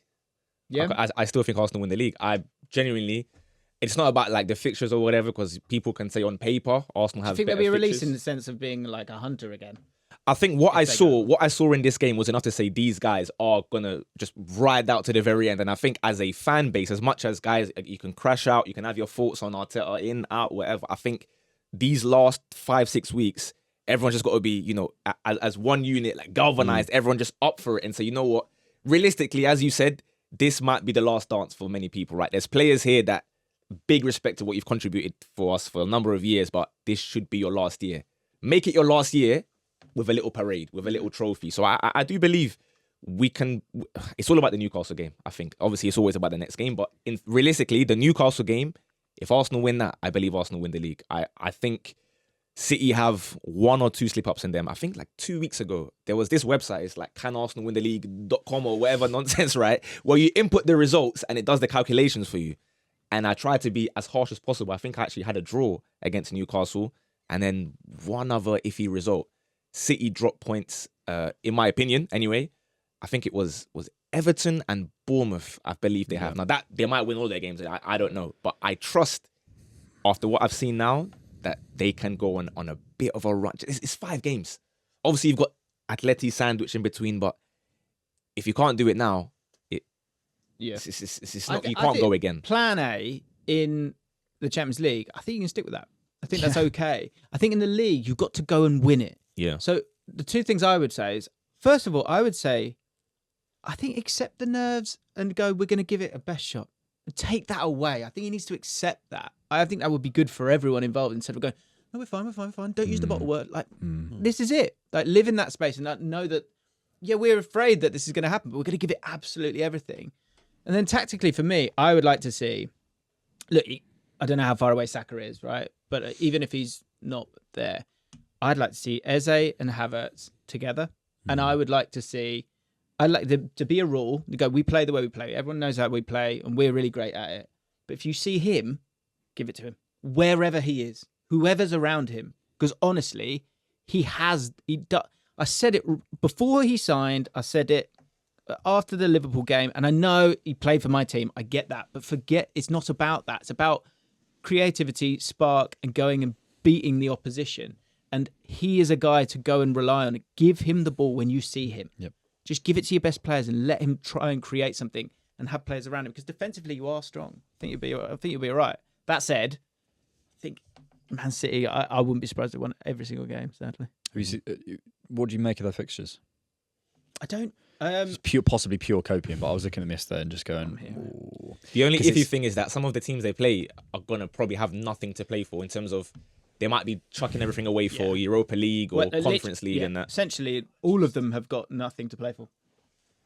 [SPEAKER 4] Yeah.
[SPEAKER 2] I still think Arsenal win the league. I genuinely, it's not about like the fixtures or whatever, because people can say on paper Arsenal have.
[SPEAKER 4] Do you think
[SPEAKER 2] better
[SPEAKER 4] there'll be a release
[SPEAKER 2] fixtures.
[SPEAKER 4] in the sense of being like a hunter again?
[SPEAKER 2] I think what I
[SPEAKER 4] they
[SPEAKER 2] saw in this game was enough to say these guys are gonna just ride out to the very end. And I think as a fan base, as much as guys, you can crash out, you can have your thoughts on Arteta, in, out, whatever. I think these last 5-6 weeks, everyone's just got to be, as one unit, like galvanized. Everyone just up for it and say, you know what? Realistically, as you said, this might be the last dance for many people, right? There's players here that big respect to what you've contributed for us for a number of years, but this should be your last year. Make it your last year with a little parade, with a little trophy. So I do believe we can. It's all about the Newcastle game, I think. Obviously, it's always about the next game, but realistically, the Newcastle game, if Arsenal win that, I believe Arsenal win the league. I think City have 1 or 2 slip-ups in them. I think like 2 weeks ago, there was this website, it's like canarsenalwintheleague.com or whatever nonsense, right? Where you input the results and it does the calculations for you. And I tried to be as harsh as possible. I think I actually had a draw against Newcastle and then one other iffy result. City dropped points, in my opinion, anyway. I think it was Everton and Bournemouth, I believe they have. Now, that they might win all their games. I don't know. But I trust, after what I've seen now, that they can go on a bit of a run. It's 5 games. Obviously, you've got Atleti sandwich in between, but if you can't do it now, it's not, you can't go again.
[SPEAKER 4] Plan A in the Champions League, I think you can stick with that. I think that's okay. I think in the league, you've got to go and win it.
[SPEAKER 2] Yeah.
[SPEAKER 4] So the 2 things I would say is, first of all, I would say, I think accept the nerves and go, we're going to give it a best shot. And take that away. I think he needs to accept that. I think that would be good for everyone involved instead of going, no, we're fine. Don't use the bottle word. Like, this is it. Like, live in that space and know that, yeah, we're afraid that this is going to happen, but we're going to give it absolutely everything. And then tactically for me, I would like to see, look, I don't know how far away Saka is, right? But even if he's not there, I'd like to see Eze and Havertz together. And I would like to see, I'd like to be a rule, to go, we play the way we play. Everyone knows how we play and we're really great at it. But if you see him, give it to him. Wherever he is, whoever's around him. Because honestly, I said it before he signed, I said it after the Liverpool game, and I know he played for my team. I get that. But forget, it's not about that. It's about creativity, spark, and going and beating the opposition. And he is a guy to go and rely on. Give him the ball when you see him.
[SPEAKER 3] Yep.
[SPEAKER 4] Just give it to your best players and let him try and create something and have players around him. Because defensively, you are strong. I think you'll be all right. That said, I think Man City, I wouldn't be surprised if they won every single game, sadly.
[SPEAKER 3] What do you make of their fixtures?
[SPEAKER 4] I don't.
[SPEAKER 3] It's possibly pure copium, but I was looking at this there and just going, ooh.
[SPEAKER 2] The only iffy thing is that some of the teams they play are going to probably have nothing to play for in terms of they might be chucking everything away for Europa League or Conference League and that.
[SPEAKER 4] Essentially, all of them have got nothing to play for.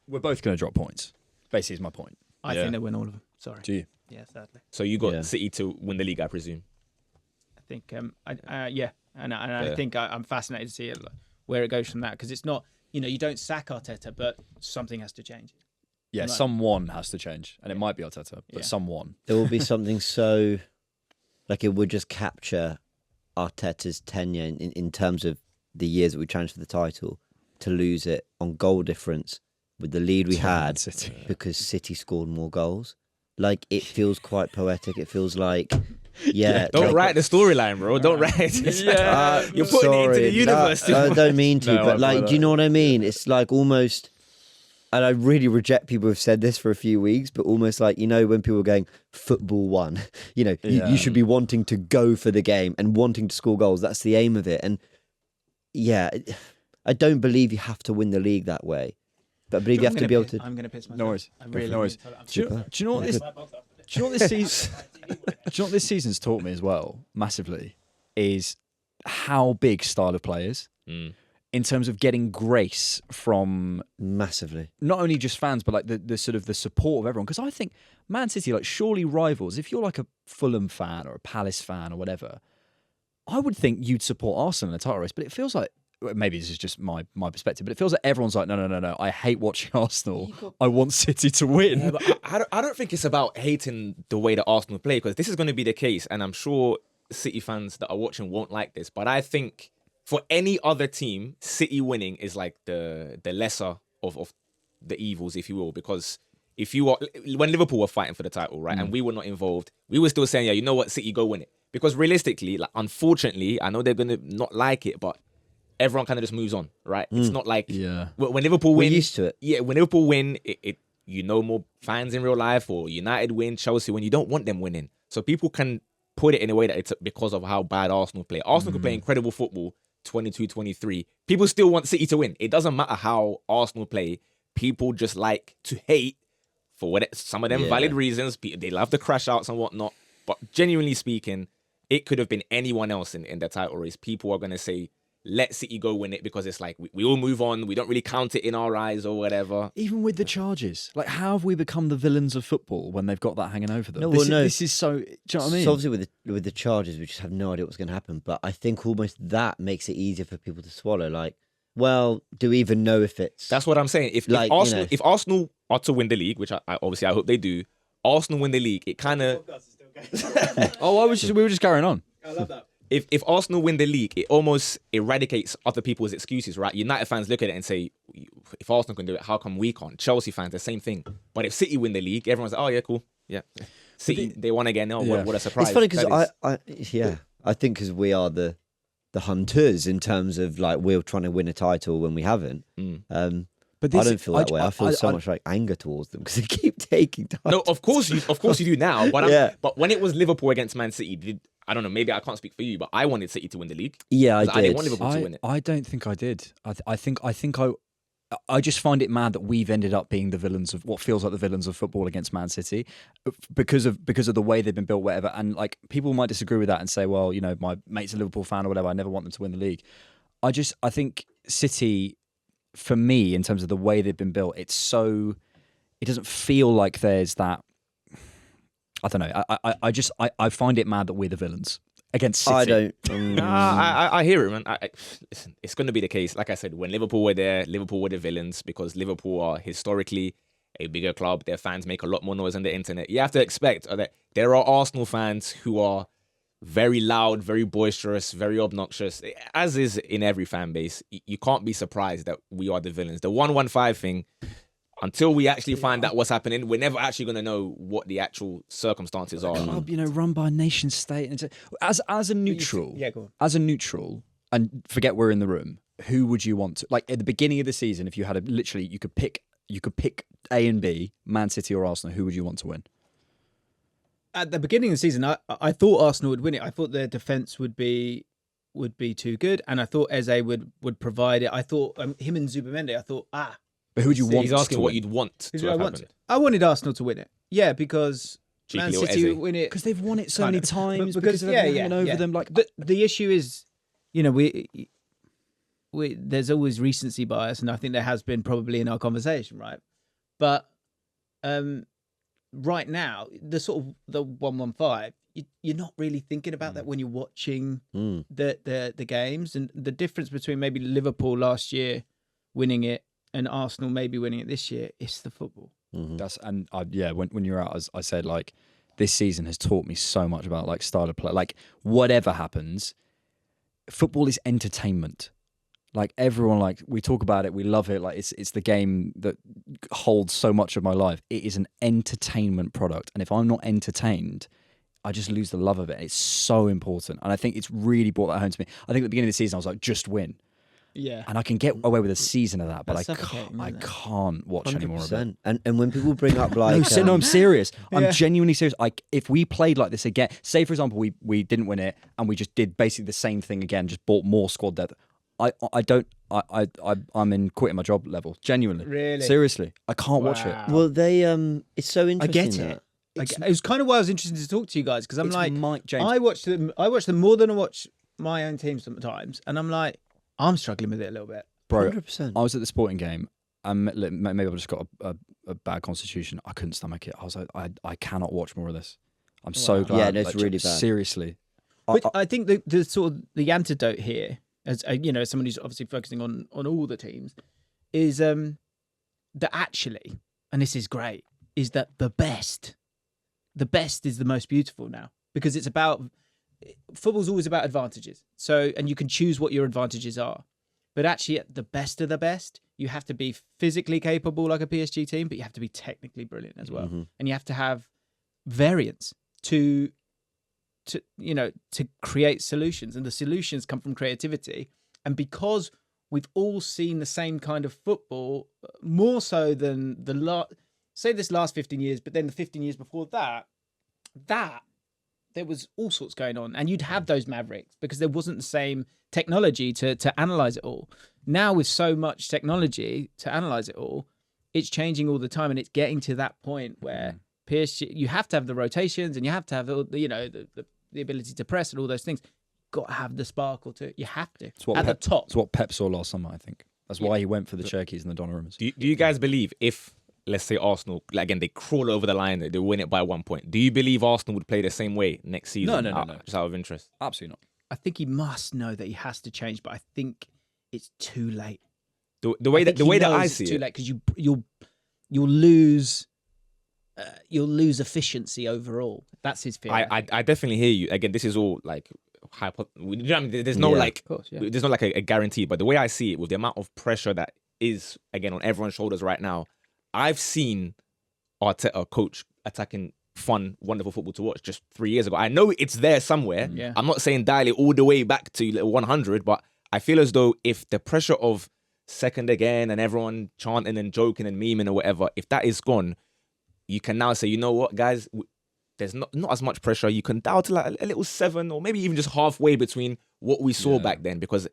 [SPEAKER 3] We're both going to drop points. Basically, is my point.
[SPEAKER 4] I think they win all of them. Sorry.
[SPEAKER 3] Do you?
[SPEAKER 4] Yeah, sadly.
[SPEAKER 2] So you got City to win the league, I presume.
[SPEAKER 4] I think, I think I'm fascinated to see where it goes from that, because it's not, you don't sack Arteta, but something has to change.
[SPEAKER 3] Yeah,
[SPEAKER 4] Right.
[SPEAKER 3] someone has to change, and it might be Arteta, but someone.
[SPEAKER 1] There will be something so, like, it would just capture Arteta's tenure in terms of the years that we challenged for the title, to lose it on goal difference with the lead we had because City scored more goals. Like, it feels quite poetic. It feels like,
[SPEAKER 2] Don't write the storyline, bro. Don't write it. You're putting it into the universe.
[SPEAKER 1] I don't mean to, but like, do you know what I mean?
[SPEAKER 3] Yeah.
[SPEAKER 1] It's like almost, and I really reject people who've said this for a few weeks, but almost like, when people are going, football won, you should be wanting to go for the game and wanting to score goals. That's the aim of it. And I don't believe you have to win the league that way. But I believe you have to be able to.
[SPEAKER 4] I'm going to piss myself.
[SPEAKER 3] No worries.
[SPEAKER 4] I'm really
[SPEAKER 3] No worries. Do you know what this? Do you know what this season? Do you know what this season's taught me as well, massively, is how big style of play is in terms of getting grace from
[SPEAKER 1] Massively.
[SPEAKER 3] not only just fans, but like the sort of the support of everyone. Because I think Man City, like, surely rivals. If you're like a Fulham fan or a Palace fan or whatever, I would think you'd support Arsenal in a title race. But it feels like maybe this is just my perspective, but it feels like everyone's like, no. I hate watching Arsenal. I want City to win.
[SPEAKER 2] Yeah, but I don't think it's about hating the way that Arsenal play, because this is going to be the case, and I'm sure City fans that are watching won't like this, but I think for any other team, City winning is like the lesser of the evils, if you will, because when Liverpool were fighting for the title, right, and we were not involved, we were still saying, yeah, you know what, City, go win it. Because realistically, like, unfortunately, I know they're going to not like it, but everyone kind of just moves on, right? It's not like when Liverpool win,
[SPEAKER 1] we're used to it.
[SPEAKER 2] Yeah, when Liverpool win, it you know more fans in real life, or United win, Chelsea win, you don't want them winning. So people can put it in a way that it's because of how bad Arsenal play. Arsenal can play incredible football, 22-23. People still want City to win. It doesn't matter how Arsenal play. People just like to hate for some of them valid reasons. They love the crash outs and whatnot. But genuinely speaking, it could have been anyone else in the title race. People are going to say, let City go win it, because it's like, we all move on. We don't really count it in our eyes or whatever.
[SPEAKER 3] Even with the charges. Like, how have we become the villains of football when they've got that hanging over them?
[SPEAKER 1] No,
[SPEAKER 3] This is so... Do you know what I mean?
[SPEAKER 1] So obviously with the charges, we just have no idea what's going to happen. But I think almost that makes it easier for people to swallow. Like, well, do we even know if it's...
[SPEAKER 2] That's what I'm saying. If Arsenal are to win the league, which I obviously I hope they do, Arsenal win the league, it kind of...
[SPEAKER 3] we were just carrying on.
[SPEAKER 4] I love that.
[SPEAKER 2] If Arsenal win the league, it almost eradicates other people's excuses, right? United fans look at it and say, if Arsenal can do it, how come we can't? Chelsea fans, the same thing. But if City win the league, everyone's like, oh yeah, cool. Yeah. City, they won again. Oh, what a surprise.
[SPEAKER 1] It's funny because I think because we are the hunters in terms of like we're trying to win a title when we haven't. But I don't feel that way. I feel so much like anger towards them because they keep taking time.
[SPEAKER 2] No, of course you do now. But but when it was Liverpool against Man City, I don't know. Maybe I can't speak for you, but I wanted City to win the league.
[SPEAKER 1] Yeah, I did.
[SPEAKER 2] I didn't want Liverpool to win it.
[SPEAKER 3] I don't think I did. I just find it mad that we've ended up being the villains of what feels like the villains of football against Man City because of the way they've been built, whatever. And like people might disagree with that and say, well, you know, my mate's a Liverpool fan or whatever. I never want them to win the league. I think City, for me, in terms of the way they've been built, it doesn't feel like there's that. I don't know. I find it mad that we're the villains against City.
[SPEAKER 1] I don't.
[SPEAKER 2] I hear it, man. Listen, it's going to be the case. Like I said, when Liverpool were there, Liverpool were the villains because Liverpool are historically a bigger club. Their fans make a lot more noise on the internet. You have to expect that there are Arsenal fans who are very loud, very boisterous, very obnoxious, as is in every fan base. You can't be surprised that we are the villains. The 115 thing, until we actually find out what's happening, we're never actually going to know what the actual circumstances are.
[SPEAKER 3] Club, you know, run by a nation state. And as a neutral,
[SPEAKER 4] go on.
[SPEAKER 3] As a neutral, and forget we're in the room, who would you want to, like at the beginning of the season, if you had you could pick A and B, Man City or Arsenal, who would you want to win?
[SPEAKER 4] At the beginning of the season, I thought Arsenal would win it. I thought their defence would be too good, and I thought Eze would provide it. I thought him and Zubimendi. I thought
[SPEAKER 3] But who would you want?
[SPEAKER 2] He's asking
[SPEAKER 3] to
[SPEAKER 2] what
[SPEAKER 3] win?
[SPEAKER 2] you'd want to have happened.
[SPEAKER 4] I wanted Arsenal to win it. Yeah, because Man
[SPEAKER 2] Cheeky
[SPEAKER 4] City
[SPEAKER 2] Eze.
[SPEAKER 4] would win it
[SPEAKER 3] Because they've won it so many times.
[SPEAKER 4] Because
[SPEAKER 3] of everyone hanging over them. Like
[SPEAKER 4] the issue is, you know, we there's always recency bias, and I think there has been probably in our conversation, right? But right now, the sort of the 115, you're not really thinking about that when you're watching the games, and the difference between maybe Liverpool last year winning it and Arsenal maybe winning it this year, it's the football.
[SPEAKER 3] When you're out, as I said, like this season has taught me so much about like style of play. Like whatever happens, football is entertainment. Like everyone, like we talk about it, we love it. Like it's the game that holds so much of my life. It is an entertainment product, and if I'm not entertained, I just lose the love of it. It's so important, and I think it's really brought that home to me. I think at the beginning of the season, I was like, just win.
[SPEAKER 4] Yeah,
[SPEAKER 3] and I can get away with a season of that, but
[SPEAKER 4] That's
[SPEAKER 3] I can't watch any more of it.
[SPEAKER 1] And when people bring up like,
[SPEAKER 3] no, I'm serious. I'm genuinely serious. Like if we played like this again, say for example we didn't win it and we just did basically the same thing again, just bought more squad depth. I'm in quitting my job level. Genuinely,
[SPEAKER 4] really,
[SPEAKER 3] seriously, I can't watch it.
[SPEAKER 1] Well, they it's so interesting.
[SPEAKER 4] I get it. It was kind of why I was interested to talk to you guys because I'm like,
[SPEAKER 3] Mike James.
[SPEAKER 4] I watch them more than I watch my own team sometimes, and I'm like, I'm struggling with it a little bit.
[SPEAKER 3] Bro,
[SPEAKER 1] 100%.
[SPEAKER 3] I was at the sporting game. Maybe I've just got a bad constitution. I couldn't stomach it. I was like, I cannot watch more of this. I'm so glad.
[SPEAKER 1] Yeah, no, it's really bad.
[SPEAKER 3] Seriously.
[SPEAKER 4] But I think the sort of the antidote here as as someone who's obviously focusing on all the teams, is that actually, and this is great, is that the best is the most beautiful now, because it's about football's always about advantages. So, and you can choose what your advantages are. But actually, at the best of the best, you have to be physically capable like a PSG team, but you have to be technically brilliant as well. And you have to have variance to create solutions. And the solutions come from creativity. And because we've all seen the same kind of football, more so than this last 15 years, but then the 15 years before that there was all sorts going on, and you'd have those mavericks because there wasn't the same technology to analyze it all. Now with so much technology to analyze it all, it's changing all the time, and it's getting to that point where PSG, you have to have the rotations, and you have to have the ability to press and all those things. Got to have the sparkle to it. You have to at the top.
[SPEAKER 3] It's what Pep saw last summer, I think. That's why he went for the Cherkis and the Donnarummas.
[SPEAKER 2] Do you guys believe if, let's say, Arsenal, again, they crawl over the line, they win it by 1 point, do you believe Arsenal would play the same way next season?
[SPEAKER 3] No.
[SPEAKER 2] Just out of interest.
[SPEAKER 3] Absolutely not.
[SPEAKER 4] I think he must know that he has to change, but I think it's too late.
[SPEAKER 2] The way that I see
[SPEAKER 4] it's
[SPEAKER 2] it,
[SPEAKER 4] too late, because you'll lose efficiency overall. That's his fear.
[SPEAKER 2] I definitely hear you. Again, this is all like there's no there's no like a guarantee, but the way I see it, with the amount of pressure that is again on everyone's shoulders right now, I've seen Arteta coach attacking fun, wonderful football to watch just 3 years ago. I know it's there somewhere.
[SPEAKER 4] Yeah.
[SPEAKER 2] I'm not saying dial it all the way back to 100, but I feel as though if the pressure of second again and everyone chanting and joking and memeing or whatever, if that is gone, you can now say, you know what, guys, there's not as much pressure. You can dial to like a little 7 or maybe even just halfway between what we saw back then, because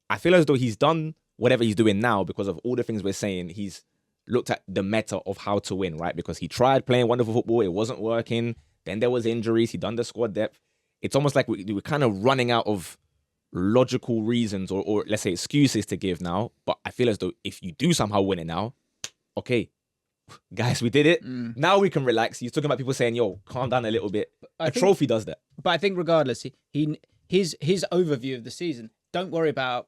[SPEAKER 2] I feel as though he's done whatever he's doing now because of all the things we're saying. He's looked at the meta of how to win, right? Because he tried playing wonderful football, it wasn't working. Then there was injuries. He done the squad depth. It's almost like we're kind of running out of logical reasons or let's say excuses to give now. But I feel as though if you do somehow win it now, okay, guys, we did it. Now we can relax. He's talking about people saying, yo, calm down a little bit. Trophy does that.
[SPEAKER 4] But I think regardless, his overview of the season, don't worry about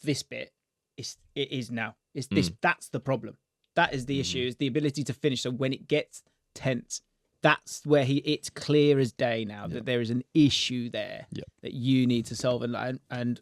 [SPEAKER 4] this bit. It is now. It's this. That's the problem. That is the issue, is the ability to finish. So when it gets tense, that's where it's clear as day now that there is an issue there that you need to solve. And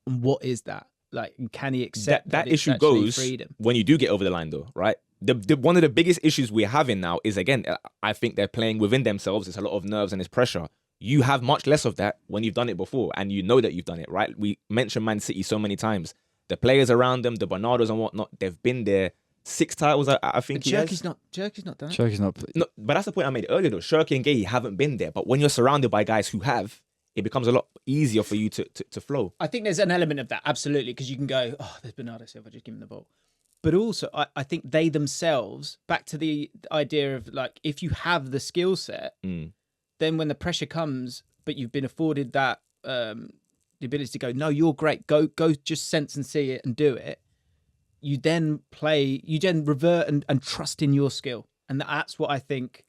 [SPEAKER 4] what is that? Like, can he accept
[SPEAKER 2] that issue goes freedom when you do get over the line, though, right? The one of the biggest issues we're having now is, again, I think they're playing within themselves. It's a lot of nerves and it's pressure. You have much less of that when you've done it before, and you know that you've done it, right? We mentioned Man City so many times. The players around them, the Bernardos and whatnot, they've been there. 6 titles, I think.
[SPEAKER 4] Cherky's not done it.
[SPEAKER 3] Cherky's not.
[SPEAKER 2] No, but that's the point I made earlier, though. Cherky and Gay haven't been there. But when you're surrounded by guys who have, it becomes a lot easier for you to flow.
[SPEAKER 4] I think there's an element of that, absolutely, because you can go, oh, there's Bernardo Silva, just give him the ball. But also, I think they themselves, back to the idea of, like, if you have the skill set, then when the pressure comes, but you've been afforded that the ability to go, no, you're great, go just sense and see it and do it. You then revert and trust in your skill. And that's what I think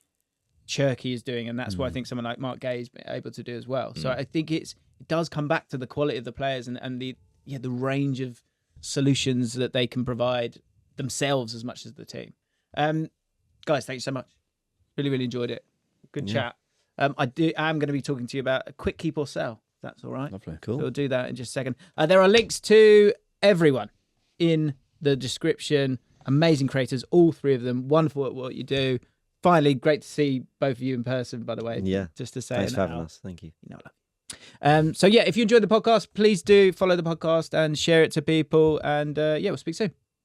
[SPEAKER 4] Cherky is doing. And that's what I think someone like Mark Gay is able to do as well. So I think it does come back to the quality of the players and the range of solutions that they can provide themselves as much as the team. Guys, thank you so much. Really, really enjoyed it. Good chat. I'm going to be talking to you about a quick keep or sell. If that's all right.
[SPEAKER 1] Lovely. Cool.
[SPEAKER 4] So we'll do that in just a second. There are links to everyone in the description. Amazing creators, all 3 of them. Wonderful at what you do. Finally, great to see both of you in person, by the way.
[SPEAKER 1] Yeah.
[SPEAKER 4] Just to say.
[SPEAKER 1] Thanks for having us. Thank you.
[SPEAKER 4] So yeah, if you enjoyed the podcast, please do follow the podcast and share it to people. And we'll speak soon.